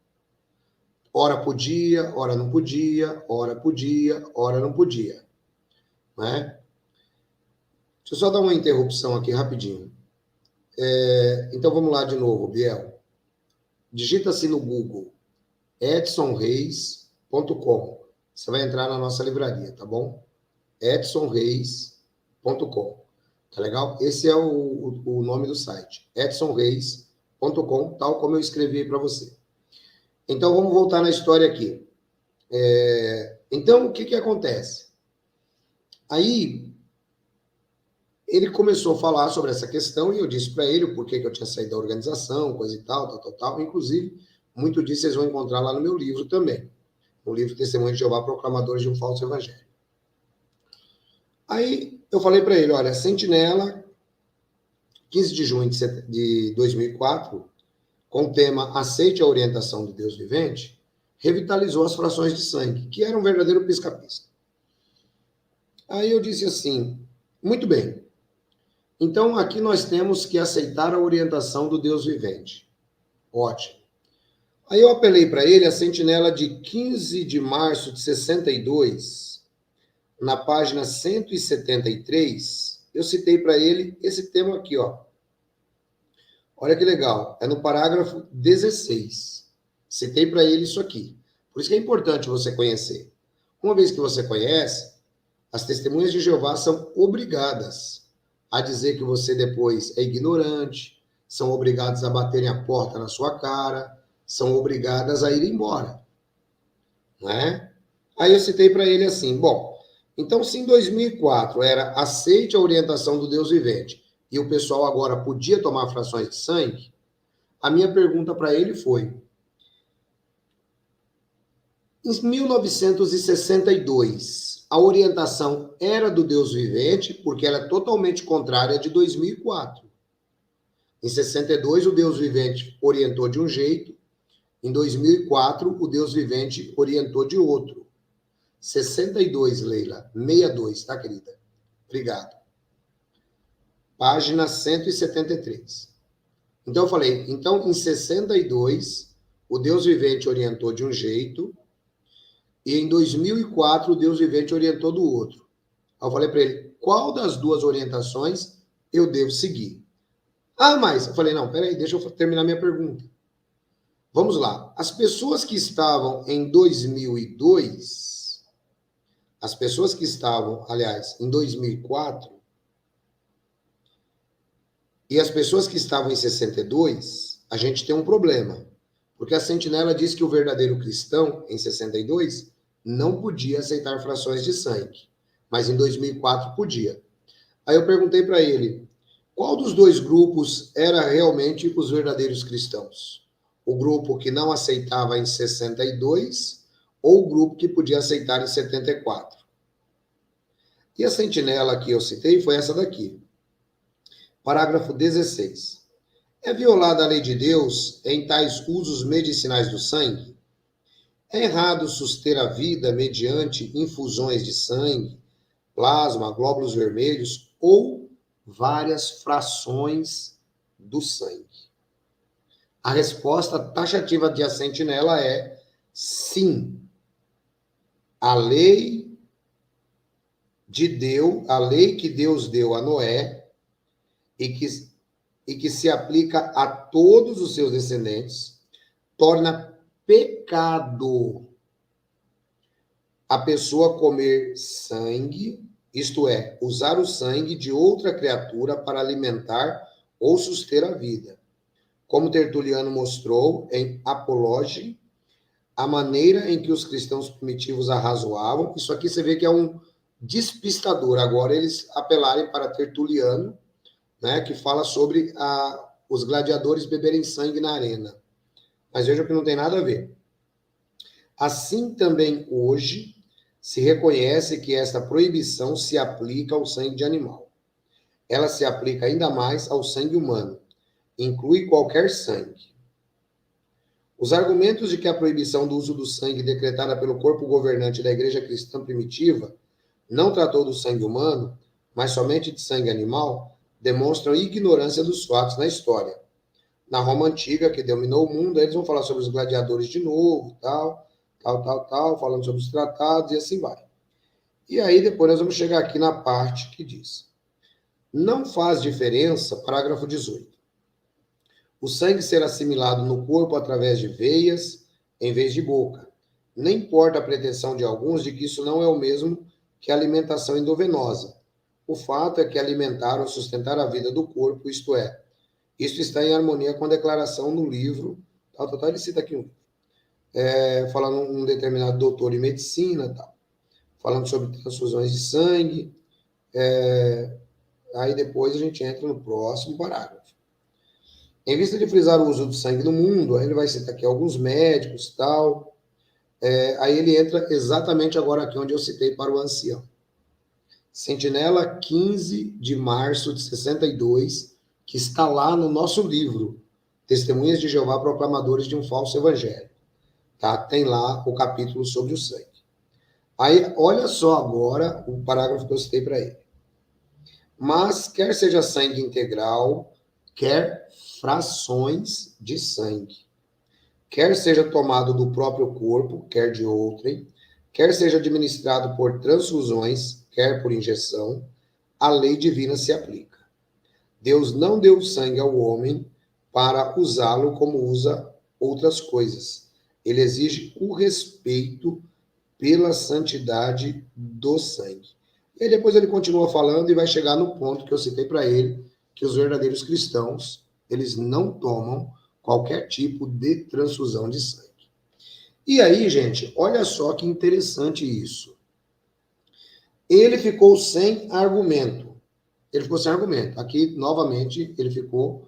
Ora podia, ora não podia, ora podia, ora não podia. Né? Deixa eu só dar uma interrupção aqui rapidinho. Então vamos lá de novo, Biel. Digita-se no Google edsonreis.com. Você vai entrar na nossa livraria, tá bom? edsonreis.com. Tá legal? Esse é o nome do site. edsonreis.com, tal como eu escrevi para você. Então vamos voltar na história aqui. Então o que acontece? Aí ele começou a falar sobre essa questão e eu disse para ele o porquê que eu tinha saído da organização, coisa e tal, tal, tal, tal. Inclusive, muito disso vocês vão encontrar lá no meu livro também. O livro Testemunho de Jeová, Proclamadores de um Falso Evangelho. Aí eu falei para ele, olha, Sentinela, 15 de junho de 2004, com o tema Aceite a Orientação do Deus Vivente, revitalizou as frações de sangue, que era um verdadeiro pisca-pisca. Aí eu disse assim, muito bem, então aqui nós temos que aceitar a orientação do Deus Vivente. Ótimo. Aí eu apelei para ele a sentinela de 15 de março de 62, na página 173, eu citei para ele esse tema aqui, ó. Olha que legal, é no parágrafo 16. Citei para ele isso aqui. Por isso que é importante você conhecer. Uma vez que você conhece, as testemunhas de Jeová são obrigadas a dizer que você depois é ignorante, são obrigadas a baterem a porta na sua cara, são obrigadas a ir embora. Não é? Aí eu citei para ele assim, bom, então se em 2004 era aceite a orientação do Deus Vivente e o pessoal agora podia tomar frações de sangue, a minha pergunta para ele foi, em 1962, a orientação era do Deus Vivente, porque ela é totalmente contrária à de 2004. Em 62, o Deus Vivente orientou de um jeito, em 2004, o Deus Vivente orientou de outro. 62, Leila, 62, tá, querida? Obrigado. Página 173. Então eu falei, então em 62, o Deus Vivente orientou de um jeito, e em 2004 o Deus Vivente orientou do outro. Aí eu falei para ele, qual das duas orientações eu devo seguir? Ah, mas eu falei, não, peraí, deixa eu terminar minha pergunta. Vamos lá. As pessoas que estavam em 2002, as pessoas que estavam, aliás, em 2004, e as pessoas que estavam em 62, a gente tem um problema. Porque a Sentinela diz que o verdadeiro cristão, em 62, não podia aceitar frações de sangue. Mas em 2004 podia. Aí eu perguntei para ele, qual dos dois grupos era realmente os verdadeiros cristãos? O grupo que não aceitava em 62 ou o grupo que podia aceitar em 74? E a sentinela que eu citei foi essa daqui. Parágrafo 16. É violada a lei de Deus em tais usos medicinais do sangue? É errado suster a vida mediante infusões de sangue, plasma, glóbulos vermelhos ou várias frações do sangue? A resposta taxativa de a sentinela é sim. A lei de Deus, a lei que Deus deu a Noé e que se aplica a todos os seus descendentes, torna pecado a pessoa comer sangue, isto é, usar o sangue de outra criatura para alimentar ou suster a vida. Como Tertuliano mostrou em Apologia, a maneira em que os cristãos primitivos arrazoavam, isso aqui você vê que é um despistador. Agora eles apelarem para Tertuliano, né, que fala sobre os gladiadores beberem sangue na arena. Mas veja que não tem nada a ver. Assim também hoje se reconhece que esta proibição se aplica ao sangue de animal. Ela se aplica ainda mais ao sangue humano. Inclui qualquer sangue. Os argumentos de que a proibição do uso do sangue decretada pelo corpo governante da Igreja Cristã Primitiva não tratou do sangue humano, mas somente de sangue animal, demonstram ignorância dos fatos na história. Na Roma Antiga, que dominou o mundo, eles vão falar sobre os gladiadores de novo, tal, falando sobre os tratados e assim vai. E aí depois nós vamos chegar aqui na parte que diz: não faz diferença, parágrafo 18, o sangue ser assimilado no corpo através de veias em vez de boca. Não importa a pretensão de alguns de que isso não é o mesmo que a alimentação endovenosa. O fato é que alimentar ou sustentar a vida do corpo, isto é, isso está em harmonia com a declaração no livro, ele cita aqui falando um determinado doutor em medicina, falando sobre transfusões de sangue, Aí depois a gente entra no próximo parágrafo. Em vista de frisar o uso do sangue no mundo, aí ele vai citar aqui alguns médicos e tal. Aí ele entra exatamente agora aqui onde eu citei para o ancião. Sentinela 15 de março de 62, que está lá no nosso livro, Testemunhas de Jeová Proclamadores de um Falso Evangelho. Tá? Tem lá o capítulo sobre o sangue. Aí, olha só agora o parágrafo que eu citei para ele. Mas, quer seja sangue integral, quer frações de sangue, quer seja tomado do próprio corpo, quer de outrem, quer seja administrado por transfusões, quer por injeção, a lei divina se aplica. Deus não deu sangue ao homem para usá-lo como usa outras coisas. Ele exige o respeito pela santidade do sangue. E aí depois ele continua falando e vai chegar no ponto que eu citei para ele, que os verdadeiros cristãos, eles não tomam qualquer tipo de transfusão de sangue. E aí, gente, olha só que interessante isso. Ele ficou sem argumento. Ele ficou sem argumento. Aqui, novamente, ele ficou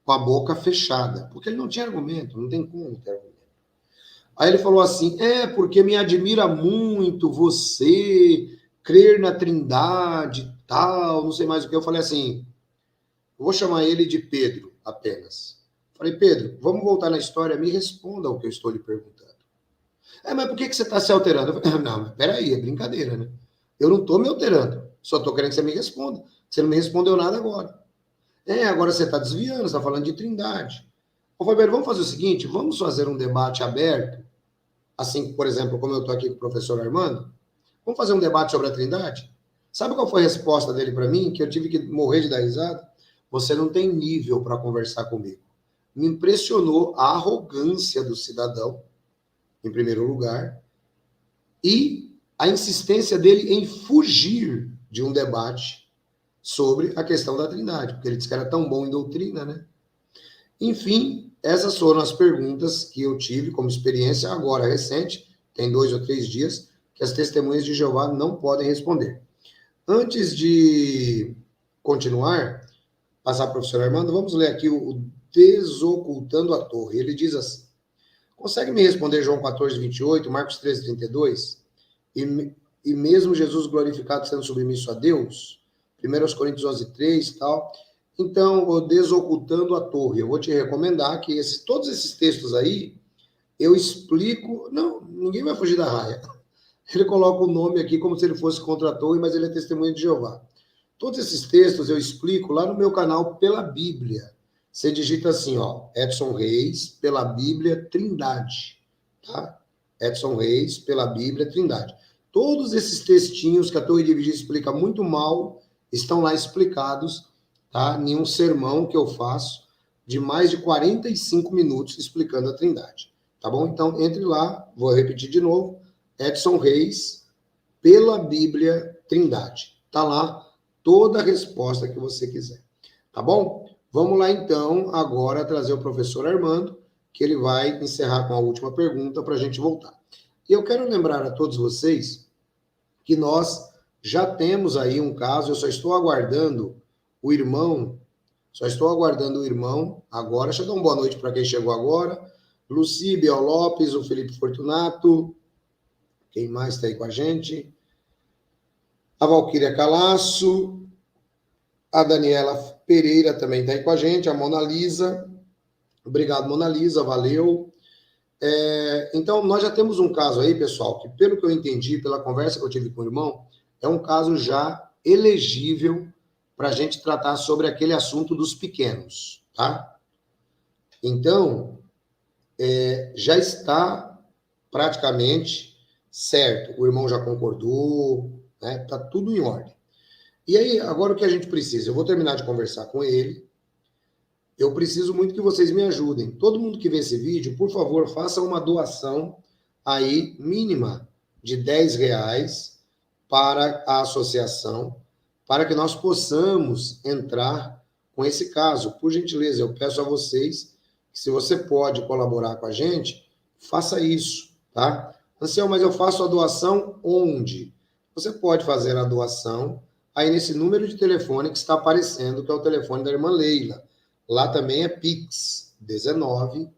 com a boca fechada, porque ele não tinha argumento, não tem como ter argumento. Aí ele falou assim, porque me admira muito você crer na Trindade, tal, não sei mais o que. Eu falei assim, eu vou chamar ele de Pedro apenas. Falei, Pedro, vamos voltar na história, me responda o que eu estou lhe perguntando. Mas por que você está se alterando? Eu falei, não, mas peraí, é brincadeira, né? Eu não estou me alterando, só estou querendo que você me responda. Você não me respondeu nada agora. Agora você está desviando, você está falando de Trindade. Eu falei, vamos fazer o seguinte, vamos fazer um debate aberto, assim, por exemplo, como eu estou aqui com o professor Armando, vamos fazer um debate sobre a Trindade? Sabe qual foi a resposta dele para mim? Que eu tive que morrer de dar risada? Você não tem nível para conversar comigo. Me impressionou a arrogância do cidadão, em primeiro lugar, e a insistência dele em fugir de um debate sobre a questão da Trindade, porque ele disse que era tão bom em doutrina, né? Enfim, essas foram as perguntas que eu tive como experiência agora recente, tem 2 ou 3 dias, que as testemunhas de Jeová não podem responder. Antes de continuar, passar para o professor Armando, vamos ler aqui o Desocultando a Torre. Ele diz assim, consegue me responder João 14, 28, Marcos 13, 32? E mesmo Jesus glorificado sendo submisso a Deus? 1 Coríntios 11, 3 e tal. Então, o Desocultando a Torre, eu vou te recomendar que todos esses textos aí, eu explico, não, ninguém vai fugir da raia. Ele coloca o nome aqui como se ele fosse contra a torre, mas ele é testemunha de Jeová. Todos esses textos eu explico lá no meu canal pela Bíblia. Você digita assim, ó, Edson Reis, pela Bíblia, Trindade, tá? Edson Reis, pela Bíblia, Trindade. Todos esses textinhos que a Torre de Vigia explica muito mal, estão lá explicados, tá? Em um sermão que eu faço de mais de 45 minutos explicando a Trindade, tá bom? Então, entre lá, vou repetir de novo, Edson Reis, pela Bíblia, Trindade. Tá lá toda a resposta que você quiser, tá bom? Vamos lá, então, agora trazer o professor Armando, que ele vai encerrar com a última pergunta para a gente voltar. E eu quero lembrar a todos vocês que nós já temos aí um caso, eu só estou aguardando o irmão, agora. Deixa eu dar uma boa noite para quem chegou agora. Luci, Biel Lopes, o Felipe Fortunato, quem mais está aí com a gente? A Valquíria Calaço, a Daniela Pereira também está aí com a gente, a Mona Lisa. Obrigado, Mona Lisa, valeu. Então, nós já temos um caso aí, pessoal, que pelo que eu entendi, pela conversa que eu tive com o irmão, é um caso já elegível para a gente tratar sobre aquele assunto dos pequenos, tá? Então, já está praticamente certo. O irmão já concordou, né? Tá tudo em ordem. E aí, agora o que a gente precisa? Eu vou terminar de conversar com ele. Eu preciso muito que vocês me ajudem. Todo mundo que vê esse vídeo, por favor, faça uma doação aí mínima de R$10 para a associação, para que nós possamos entrar com esse caso. Por gentileza, eu peço a vocês que, se você pode colaborar com a gente, faça isso, tá? Anselmo, mas eu faço a doação onde? Você pode fazer a doação aí nesse número de telefone que está aparecendo, que é o telefone da irmã Leila. Lá também é Pix, 19...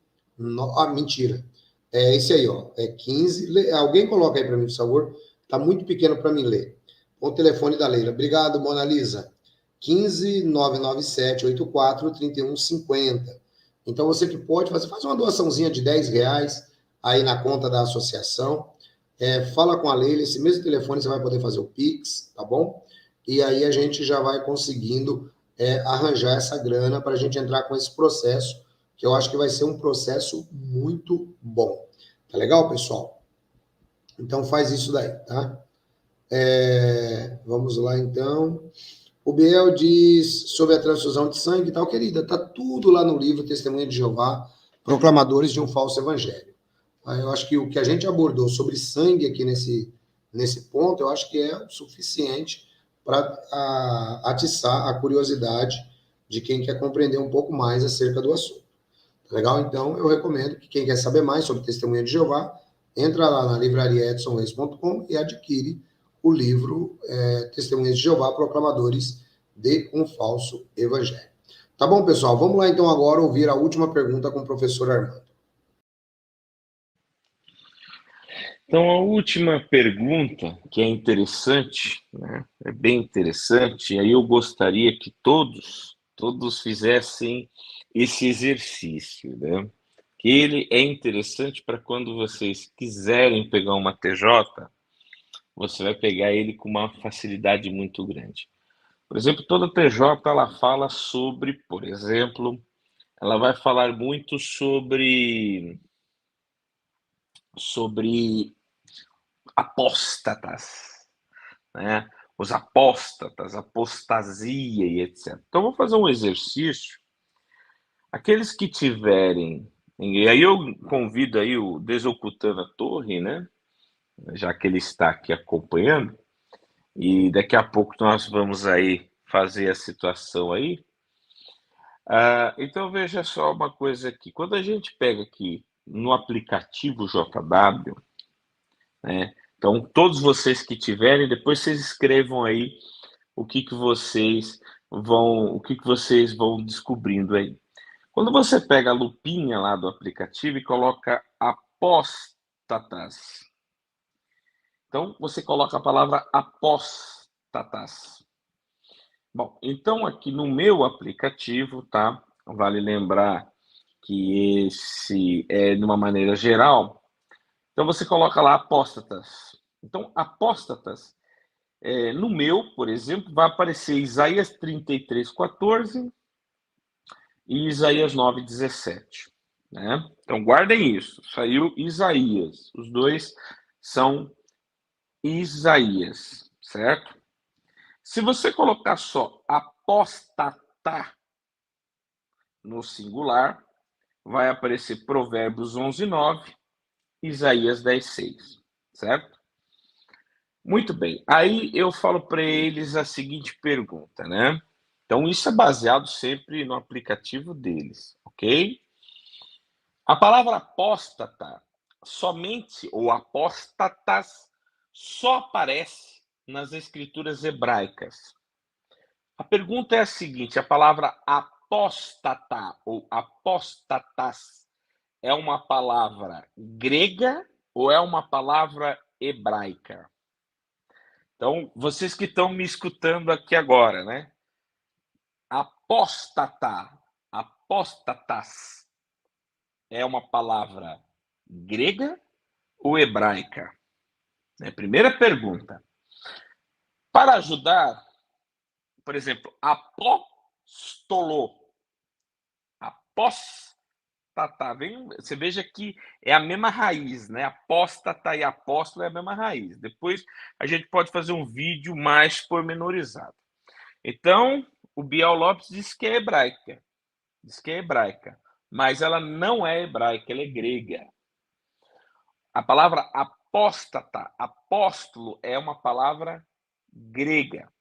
mentira. É esse aí, ó. É 15... Alguém coloca aí para mim, por favor. Tá muito pequeno para mim ler. O telefone da Leila. Obrigado, Mona Lisa. 15 997 84 31 50. Então, você que pode fazer, faz uma doaçãozinha de R$ 10 aí na conta da associação. Fala com a Leila, esse mesmo telefone você vai poder fazer o Pix, tá bom? E aí a gente já vai conseguindo arranjar essa grana para a gente entrar com esse processo, que eu acho que vai ser um processo muito bom. Tá legal, pessoal? Então faz isso daí, tá? Vamos lá, então. O Biel diz sobre a transfusão de sangue e tal, querida, tá tudo lá no livro Testemunha de Jeová, Proclamadores de um Falso Evangelho. Eu acho que o que a gente abordou sobre sangue aqui nesse ponto, eu acho que é o suficiente para atiçar a curiosidade de quem quer compreender um pouco mais acerca do assunto. Tá legal? Então, eu recomendo que quem quer saber mais sobre Testemunha de Jeová, entra lá na livraria edsonreis.com e adquire o livro Testemunhas de Jeová, Proclamadores de um Falso Evangelho. Tá bom, pessoal? Vamos lá, então, agora ouvir a última pergunta com o professor Armando. Então, a última pergunta, que é interessante, né? É bem interessante, e aí eu gostaria que todos fizessem esse exercício, né? Que ele é interessante para quando vocês quiserem pegar uma TJ, você vai pegar ele com uma facilidade muito grande. Por exemplo, toda TJ, ela fala sobre, por exemplo, ela vai falar muito sobre apóstatas, né? Os apóstatas, apostasia e etc. Então, vou fazer um exercício. Aqueles que tiverem, e aí eu convido aí o Desocultando a Torre, né? Já que ele está aqui acompanhando, e daqui a pouco nós vamos aí fazer a situação aí. Então, veja só uma coisa aqui. Quando a gente pega aqui no aplicativo JW, né? Então, todos vocês que tiverem, depois vocês escrevam aí o que vocês vão descobrindo aí. Quando você pega a lupinha lá do aplicativo e coloca apóstatas, então você coloca a palavra apóstatas. Bom, então aqui no meu aplicativo, tá? Vale lembrar que esse é de uma maneira geral. Então você coloca lá apóstatas. Então, apóstatas, no meu, por exemplo, vai aparecer Isaías 33:14 e Isaías 9:17, né? Então guardem isso. Saiu Isaías. Os dois são Isaías, certo? Se você colocar só apóstata no singular, vai aparecer Provérbios 11:9, Isaías 10:6, certo? Muito bem. Aí eu falo para eles a seguinte pergunta, né? Então isso é baseado sempre no aplicativo deles, ok? A palavra apóstata somente, ou apóstatas, só aparece nas escrituras hebraicas. A pergunta é a seguinte: a palavra apóstata ou apóstatas é uma palavra grega ou é uma palavra hebraica? Então, vocês que estão me escutando aqui agora, né? Apóstata, apóstatas, é uma palavra grega ou hebraica? Primeira pergunta. Para ajudar, por exemplo, apóstolo, apóstata, você veja que é a mesma raiz, né? Apóstata e apóstolo é a mesma raiz. Depois a gente pode fazer um vídeo mais pormenorizado. Então, o Biel Lopes diz que é hebraica. Diz que é hebraica. Mas ela não é hebraica, ela é grega. A palavra apóstata, apóstolo, é uma palavra grega.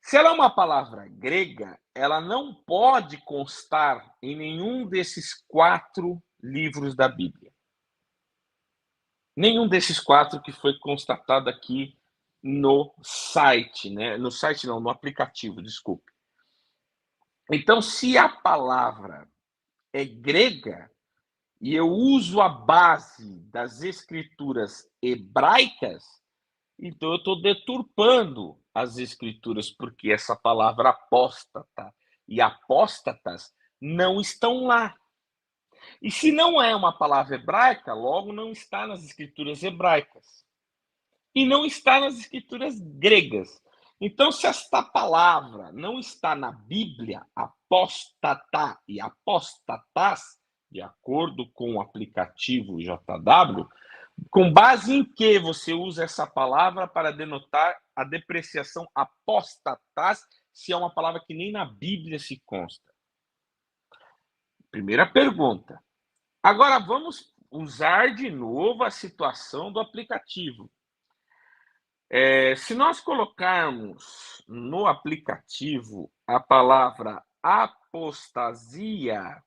Se ela é uma palavra grega, ela não pode constar em nenhum desses 4 livros da Bíblia. Nenhum desses 4 que foi constatado aqui no site, né? No site não, no aplicativo, desculpe. Então, se a palavra é grega e eu uso a base das escrituras hebraicas, então eu estou deturpando as escrituras, porque essa palavra apóstata e apóstatas não estão lá. E se não é uma palavra hebraica, logo não está nas escrituras hebraicas. E não está nas escrituras gregas. Então, se esta palavra não está na Bíblia, apóstata e apóstatas, de acordo com o aplicativo JW, com base em que você usa essa palavra para denotar a depreciação apóstatas, se é uma palavra que nem na Bíblia se consta? Primeira pergunta. Agora vamos usar de novo a situação do aplicativo. Se nós colocarmos no aplicativo a palavra apostasia,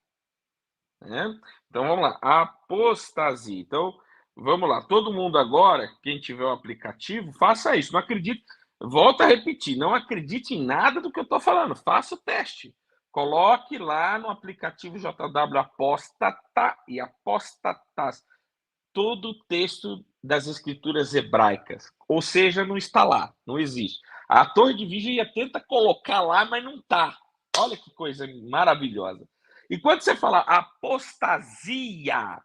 né? Então vamos lá, apostasia. Então vamos lá, todo mundo agora, quem tiver o aplicativo, faça isso. Não acredite, volta a repetir, não acredite em nada do que eu estou falando, faça o teste. Coloque lá no aplicativo JW apóstata e apóstatas todo o texto das escrituras hebraicas, ou seja, não está lá, não existe. A Torre de Vigia tenta colocar lá, mas não está. Olha que coisa maravilhosa. E quando você fala apostasia,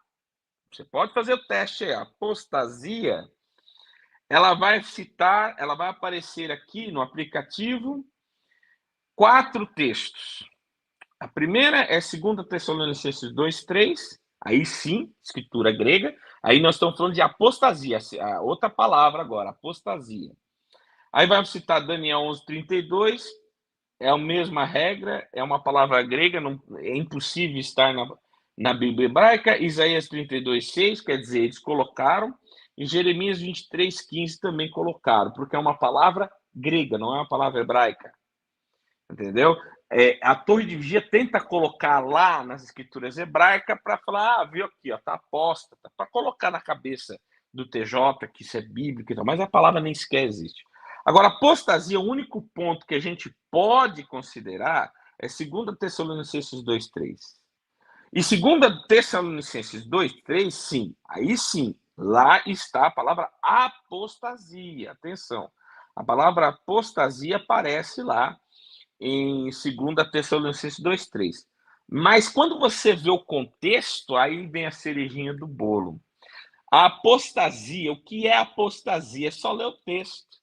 você pode fazer o teste aí, apostasia, ela vai citar, ela vai aparecer aqui no aplicativo 4 textos. A primeira é 2 Tessalonicenses 2:3, aí sim, escritura grega. Aí nós estamos falando de apostasia, a outra palavra agora, apostasia. Aí vai citar Daniel 11:32, é a mesma regra, é uma palavra grega, não, é impossível estar na Bíblia hebraica. Isaías 32:6, quer dizer, eles colocaram. E Jeremias 23:15 também colocaram, porque é uma palavra grega, não é uma palavra hebraica. Entendeu? A Torre de Vigia tenta colocar lá nas escrituras hebraicas para falar, viu aqui, ó, tá aposta, tá, para colocar na cabeça do TJ que isso é bíblico e tal, mas a palavra nem sequer existe. Agora, apostasia, o único ponto que a gente pode considerar é 2 Tessalonicenses 2:3. E 2 Tessalonicenses 2:3, sim, lá está a palavra apostasia. Atenção, a palavra apostasia aparece lá em 2 Tessalonicenses 2:3. Mas quando você vê o contexto, aí vem a cerejinha do bolo. A apostasia, o que é apostasia? É só ler o texto.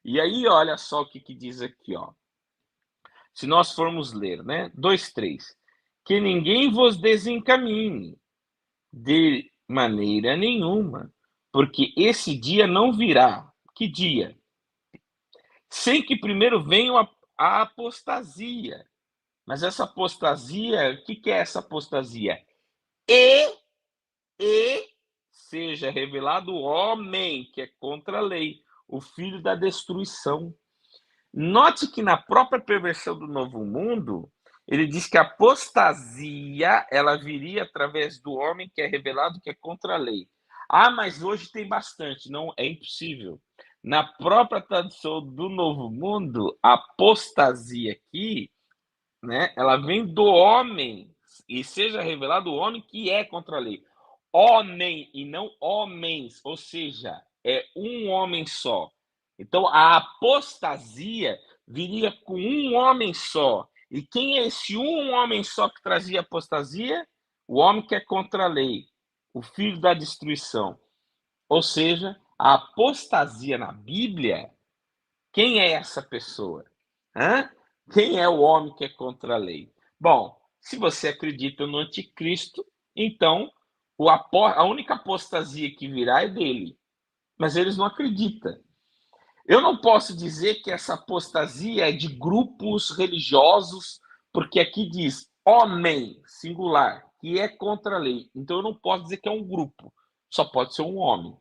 E aí, olha só o que diz aqui, ó. Se nós formos ler, né? 2:3. Que ninguém vos desencaminhe de maneira nenhuma, porque esse dia não virá. Que dia? Sem que primeiro venha a apostasia. Mas essa apostasia, o que é essa apostasia? E seja revelado o homem que é contra a lei, o filho da destruição. Note que na própria perversão do novo mundo, ele diz que a apostasia, ela viria através do homem que é revelado que é contra a lei. Ah, mas hoje tem bastante. Não, é impossível. Na própria tradução do novo mundo, a apostasia aqui, né? Ela vem do homem, e seja revelado o homem que é contra a lei. Homem e não homens, ou seja, é um homem só. Então a apostasia viria com um homem só. E quem é esse um homem só que trazia apostasia? O homem que é contra a lei, o filho da destruição. Ou seja, a apostasia na Bíblia, quem é essa pessoa? Hã? Quem é o homem que é contra a lei? Bom, se você acredita no anticristo, então a única apostasia que virá é dele. Mas eles não acreditam. Eu não posso dizer que essa apostasia é de grupos religiosos, porque aqui diz homem, singular, que é contra a lei. Então eu não posso dizer que é um grupo, só pode ser um homem.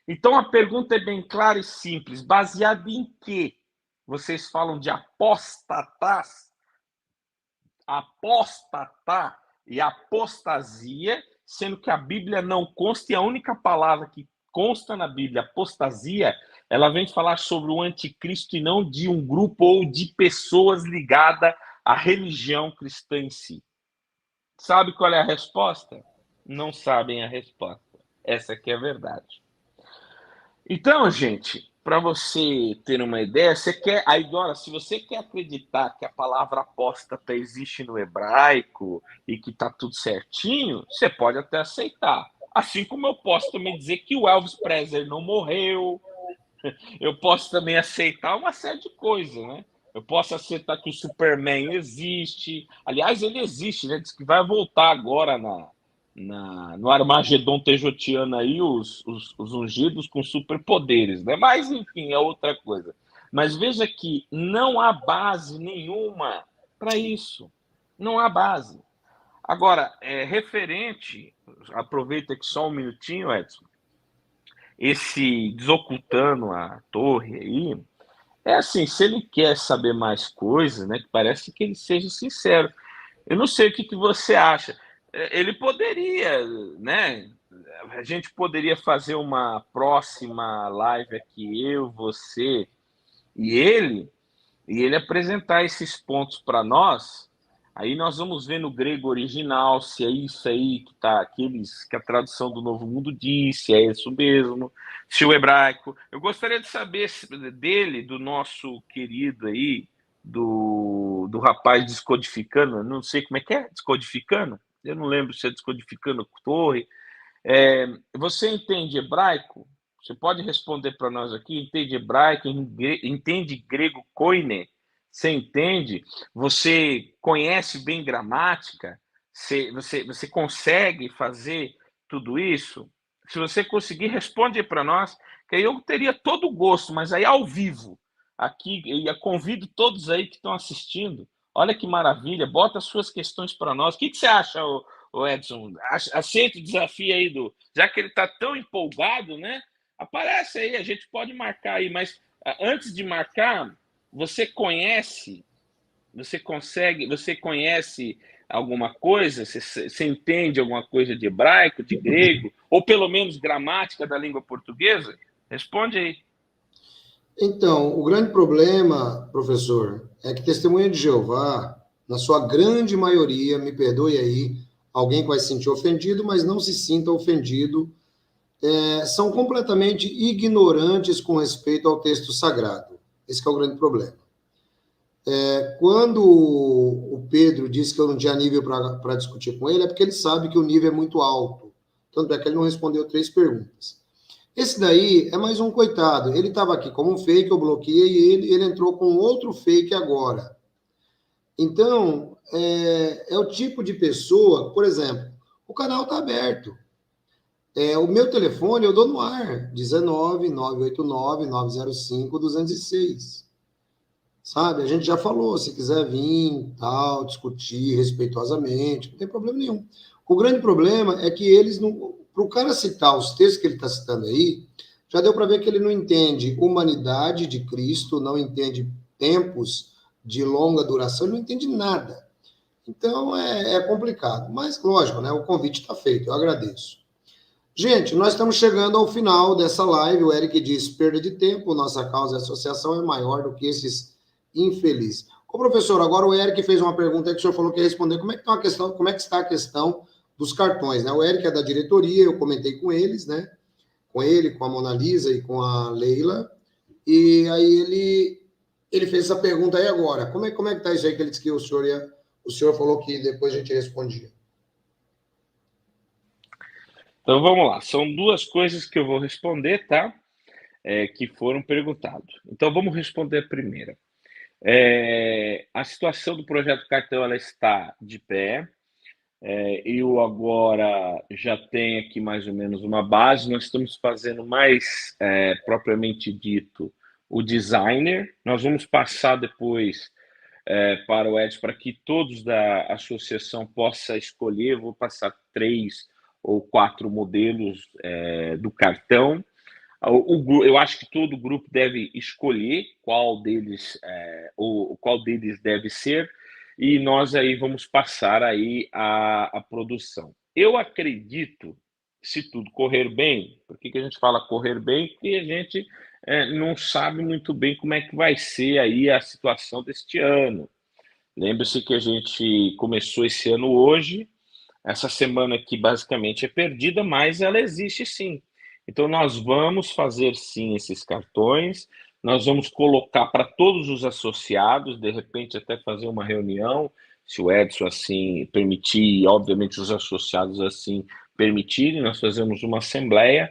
Então a pergunta é bem clara e simples: baseado em quê? Vocês falam de apostatas, apostatá e apostasia, sendo que a Bíblia não consta e a única palavra que consta na Bíblia, apostasia, ela vem falar sobre o anticristo e não de um grupo ou de pessoas ligadas à religião cristã em si. Sabe qual é a resposta? Não sabem a resposta. Essa aqui é a verdade. Então, gente, para você ter uma ideia, você quer. Aí, agora, se você quer acreditar que a palavra apóstata existe no hebraico e que está tudo certinho, você pode até aceitar. Assim como eu posso também dizer que o Elvis Presley não morreu, eu posso também aceitar uma série de coisas, né? Eu posso aceitar que o Superman existe. Aliás, ele existe, né? Diz que vai voltar agora no Armagedon Tejotiano aí, os ungidos com superpoderes, né? Mas, enfim, é outra coisa. Mas veja que não há base nenhuma para isso. Não há base. Agora, referente, aproveita aqui só um minutinho, Edson, esse desocultando a torre aí, é assim, se ele quer saber mais coisas, né, que parece que ele seja sincero. Eu não sei o que você acha. Ele poderia, né? A gente poderia fazer uma próxima live aqui, eu, você e ele apresentar esses pontos para nós. Aí nós vamos ver no grego original se é isso aí que tá, que a tradução do Novo Mundo diz, se é isso mesmo, se o hebraico. Eu gostaria de saber dele, do nosso querido aí, do rapaz descodificando, não sei como é que é, descodificando? Eu não lembro se é descodificando torre. Você entende hebraico? Você pode responder para nós aqui? Entende hebraico? Entende grego koine? Você entende? Você conhece bem gramática? Você consegue fazer tudo isso? Se você conseguir, responde para nós, que aí eu teria todo o gosto, mas aí ao vivo, aqui, e convido todos aí que estão assistindo. Olha que maravilha, bota as suas questões para nós. O que você acha, o Edson? Aceita o desafio aí já que ele está tão empolgado, né? Aparece aí, a gente pode marcar aí, mas antes de marcar, você conhece, você conhece alguma coisa? Você entende alguma coisa de hebraico, de grego, ou pelo menos gramática da língua portuguesa? Responde aí. Então, o grande problema, professor, é que Testemunha de Jeová, na sua grande maioria, me perdoe aí, alguém vai se sentir ofendido, mas não se sinta ofendido, são completamente ignorantes com respeito ao texto sagrado. Esse é o grande problema. Quando o Pedro disse que eu não tinha nível para discutir com ele, é porque ele sabe que o nível é muito alto. Tanto é que ele não respondeu 3 perguntas. Esse daí é mais um coitado. Ele estava aqui como um fake, eu bloqueei ele entrou com outro fake agora. Então, é o tipo de pessoa, por exemplo, o canal está aberto. O meu telefone eu dou no ar, 19 989 905 206. Sabe? A gente já falou, se quiser vir, tal, discutir respeitosamente, não tem problema nenhum. O grande problema é que eles não. Para o cara citar os textos que ele está citando aí, já deu para ver que ele não entende humanidade de Cristo, não entende tempos de longa duração, ele não entende nada. Então é complicado. Mas, lógico, né? O convite está feito, eu agradeço. Gente, nós estamos chegando ao final dessa live. O Eric diz: perda de tempo, nossa causa e associação é maior do que esses infelizes. Ô, professor, agora o Eric fez uma pergunta aí que o senhor falou que ia responder. Como é que, como é que está a questão dos cartões, né? O Eric é da diretoria, eu comentei com eles, né? Com ele, com a Mona Lisa e com a Leila. E aí ele fez essa pergunta aí agora. Como é que está isso aí que ele disse que o senhor falou que depois a gente respondia? Então vamos lá, são 2 coisas que eu vou responder, tá? Que foram perguntadas. Então vamos responder a primeira. A situação do projeto Cartão ela está de pé. Eu agora já tenho aqui mais ou menos uma base. Nós estamos fazendo mais, propriamente dito, o designer. Nós vamos passar depois para o Edson, para que todos da associação possam escolher. Vou passar 3 ou 4 modelos do cartão. Eu acho que todo grupo deve escolher qual deles, qual deles deve ser, e nós aí vamos passar aí a produção. Eu acredito se tudo correr bem. Por que a gente fala correr bem? Porque a gente não sabe muito bem como é que vai ser aí a situação deste ano. Lembre-se que a gente começou esse ano hoje, essa semana aqui basicamente é perdida, mas ela existe sim. Então nós vamos fazer sim esses cartões, nós vamos colocar para todos os associados, de repente até fazer uma reunião, se o Edson assim permitir, e obviamente os associados assim permitirem, nós fazemos uma assembleia,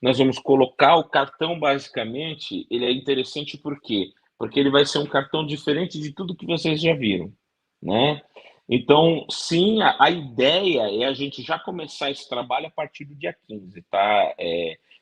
nós vamos colocar o cartão basicamente, ele é interessante por quê? Porque ele vai ser um cartão diferente de tudo que vocês já viram, né? Então, sim, a ideia é a gente já começar esse trabalho a partir do dia 15, tá?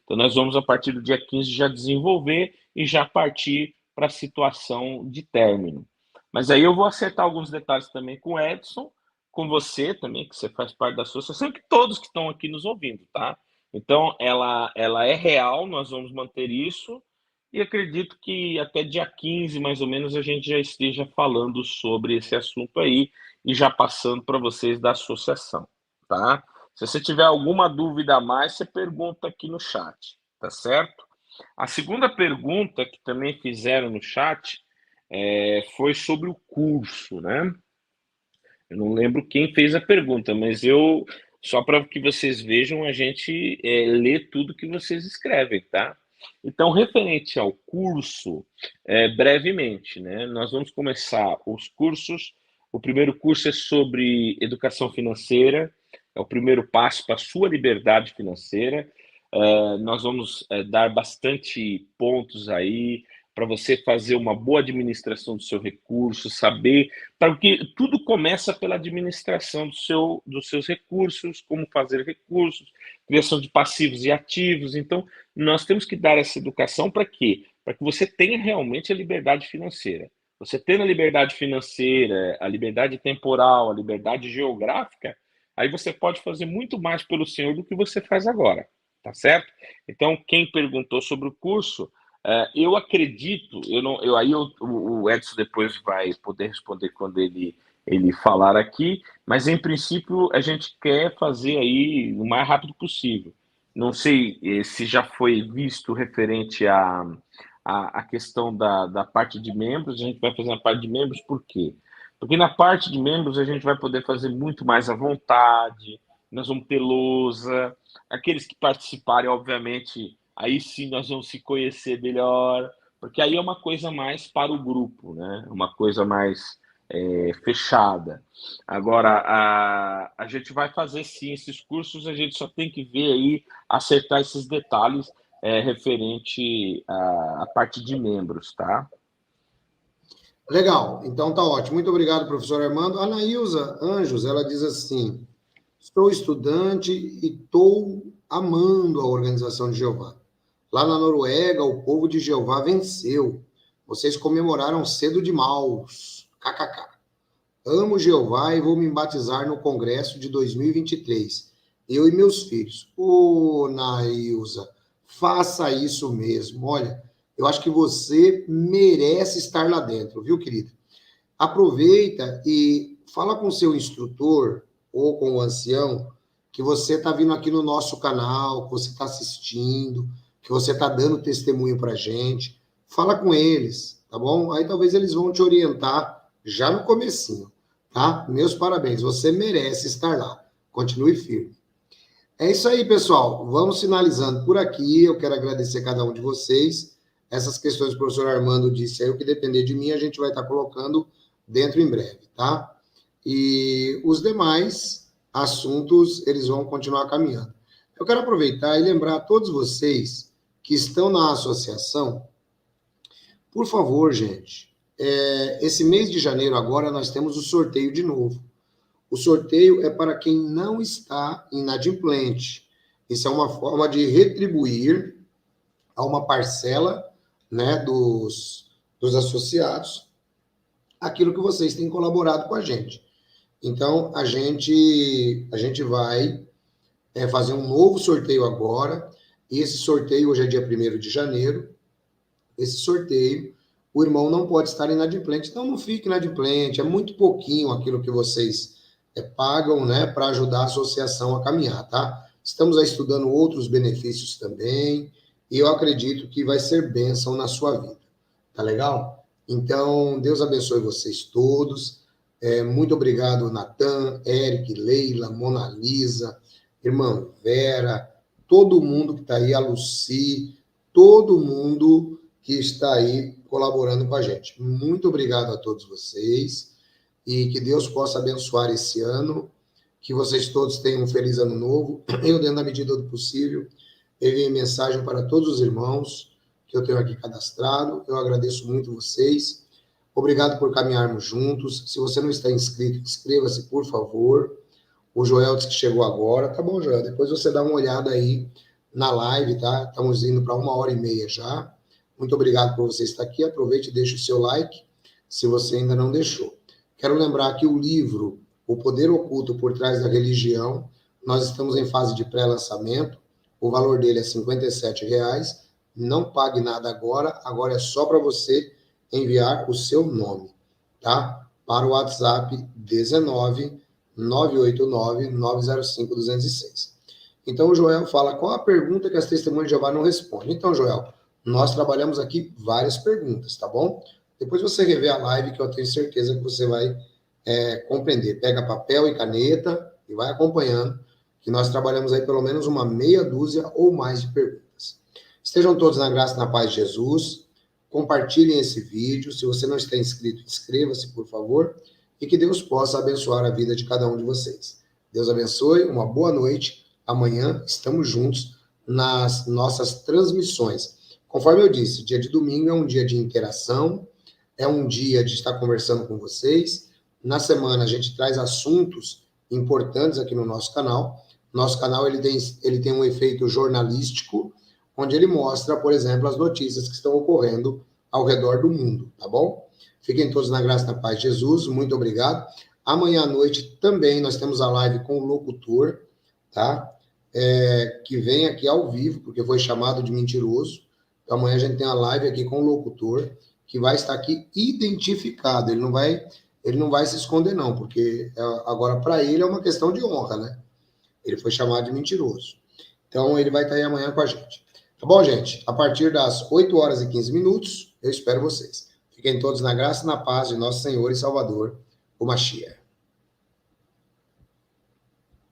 Então, nós vamos, a partir do dia 15, já desenvolver e já partir para a situação de término. Mas aí eu vou acertar alguns detalhes também com o Edson, com você também, que você faz parte da associação, e que todos que estão aqui nos ouvindo, tá? Então, ela é real, nós vamos manter isso, e acredito que até dia 15, mais ou menos, a gente já esteja falando sobre esse assunto aí e já passando para vocês da associação, tá? Se você tiver alguma dúvida a mais, você pergunta aqui no chat, tá certo? A segunda pergunta que também fizeram no chat foi sobre o curso, né? Eu não lembro quem fez a pergunta, mas só para que vocês vejam, a gente lê tudo que vocês escrevem, tá? Então, referente ao curso, brevemente, né? Nós vamos começar os cursos. O primeiro curso é sobre educação financeira, é o primeiro passo para a sua liberdade financeira. Nós vamos dar bastante pontos aí para você fazer uma boa administração do seu recurso, saber, porque tudo começa pela administração dos seus recursos, como fazer recursos, criação de passivos e ativos. Então, nós temos que dar essa educação para quê? Para que você tenha realmente a liberdade financeira. Você tendo a liberdade financeira, a liberdade temporal, a liberdade geográfica, aí você pode fazer muito mais pelo senhor do que você faz agora, tá certo? Então, quem perguntou sobre o curso, eu acredito, o Edson depois vai poder responder quando ele falar aqui, mas em princípio a gente quer fazer aí o mais rápido possível. Não sei se já foi visto referente à questão da parte de membros, a gente vai fazer a parte de membros, por quê? Porque na parte de membros a gente vai poder fazer muito mais à vontade, nós vamos ter lousa, aqueles que participarem, obviamente, aí sim nós vamos se conhecer melhor, porque aí é uma coisa mais para o grupo, né? Uma coisa mais fechada. Agora, a gente vai fazer sim esses cursos, a gente só tem que ver aí, acertar esses detalhes referente à parte de membros, tá? Legal, então tá ótimo. Muito obrigado, professor Armando. A Anaísa Anjos, ela diz assim: estou estudante e estou amando a organização de Jeová. Lá na Noruega, o povo de Jeová venceu. Vocês comemoraram cedo demais. KKK. Amo Jeová e vou me batizar no congresso de 2023. Eu e meus filhos. Ô, Nailza, faça isso mesmo. Olha, eu acho que você merece estar lá dentro, viu, querida? Aproveita e fala com o seu instrutor ou com o ancião que você está vindo aqui no nosso canal, que você está assistindo, que você está dando testemunho para gente. Fala com eles, tá bom? Aí talvez eles vão te orientar já no comecinho, tá? Meus parabéns, você merece estar lá. Continue firme. É isso aí, pessoal. Vamos finalizando por aqui. Eu quero agradecer a cada um de vocês. Essas questões que o professor Armando disse aí, o que depender de mim, a gente vai estar colocando dentro em breve, tá? E os demais assuntos, eles vão continuar caminhando. Eu quero aproveitar e lembrar a todos vocês que estão na associação, por favor, gente, esse mês de janeiro agora nós temos o sorteio de novo. O sorteio é para quem não está inadimplente. Isso é uma forma de retribuir a uma parcela, né, dos associados aquilo que vocês têm colaborado com a gente. Então, a gente vai fazer um novo sorteio agora. E esse sorteio, hoje é dia 1º de janeiro. Esse sorteio, o irmão não pode estar inadimplente. Então, não fique inadimplente. É muito pouquinho aquilo que vocês pagam, né, para ajudar a associação a caminhar, tá? Estamos aí estudando outros benefícios também, e eu acredito que vai ser bênção na sua vida. Tá legal? Então, Deus abençoe vocês todos. Muito obrigado, Natan, Eric, Leila, Mona Lisa, irmã Vera, todo mundo que está aí, a Luci, todo mundo que está aí colaborando com a gente. Muito obrigado a todos vocês e que Deus possa abençoar esse ano, que vocês todos tenham um feliz ano novo. Eu, dentro da medida do possível, enviei mensagem para todos os irmãos que eu tenho aqui cadastrado. Eu agradeço muito vocês. Obrigado por caminharmos juntos. Se você não está inscrito, inscreva-se, por favor. O Joel disse que chegou agora. Tá bom, Joel, depois você dá uma olhada aí na live, tá? Estamos indo para 1h30 já. Muito obrigado por você estar aqui. Aproveite e deixe o seu like, se você ainda não deixou. Quero lembrar que o livro O Poder Oculto por Trás da Religião, nós estamos em fase de pré-lançamento. O valor dele é R$ 57,00. Não pague nada agora é só para você enviar o seu nome, tá? Para o WhatsApp 19 989 905 206. Então, o Joel fala, qual a pergunta que as testemunhas de Jeová não respondem? Então, Joel, nós trabalhamos aqui várias perguntas, tá bom? Depois você revê a live, que eu tenho certeza que você vai compreender. Pega papel e caneta e vai acompanhando, que nós trabalhamos aí pelo menos uma meia dúzia ou mais de perguntas. Estejam todos na graça e na paz de Jesus. Compartilhem esse vídeo. Se você não está inscrito, inscreva-se, por favor. E que Deus possa abençoar a vida de cada um de vocês. Deus abençoe, uma boa noite. Amanhã estamos juntos nas nossas transmissões. Conforme eu disse, dia de domingo é um dia de interação, é um dia de estar conversando com vocês. Na semana a gente traz assuntos importantes aqui no nosso canal. Nosso canal ele tem um efeito jornalístico, onde ele mostra, por exemplo, as notícias que estão ocorrendo ao redor do mundo, tá bom? Fiquem todos na graça e na paz de Jesus, muito obrigado. Amanhã à noite também nós temos a live com o locutor, tá? Que vem aqui ao vivo, porque foi chamado de mentiroso. Então, amanhã a gente tem a live aqui com o locutor, que vai estar aqui identificado. Ele não vai se esconder, não, porque agora para ele é uma questão de honra, né? Ele foi chamado de mentiroso. Então, ele vai estar aí amanhã com a gente. Tá bom, gente? A partir das 8h15, eu espero vocês. Fiquem todos na graça e na paz de nosso Senhor e Salvador, o Mashiach.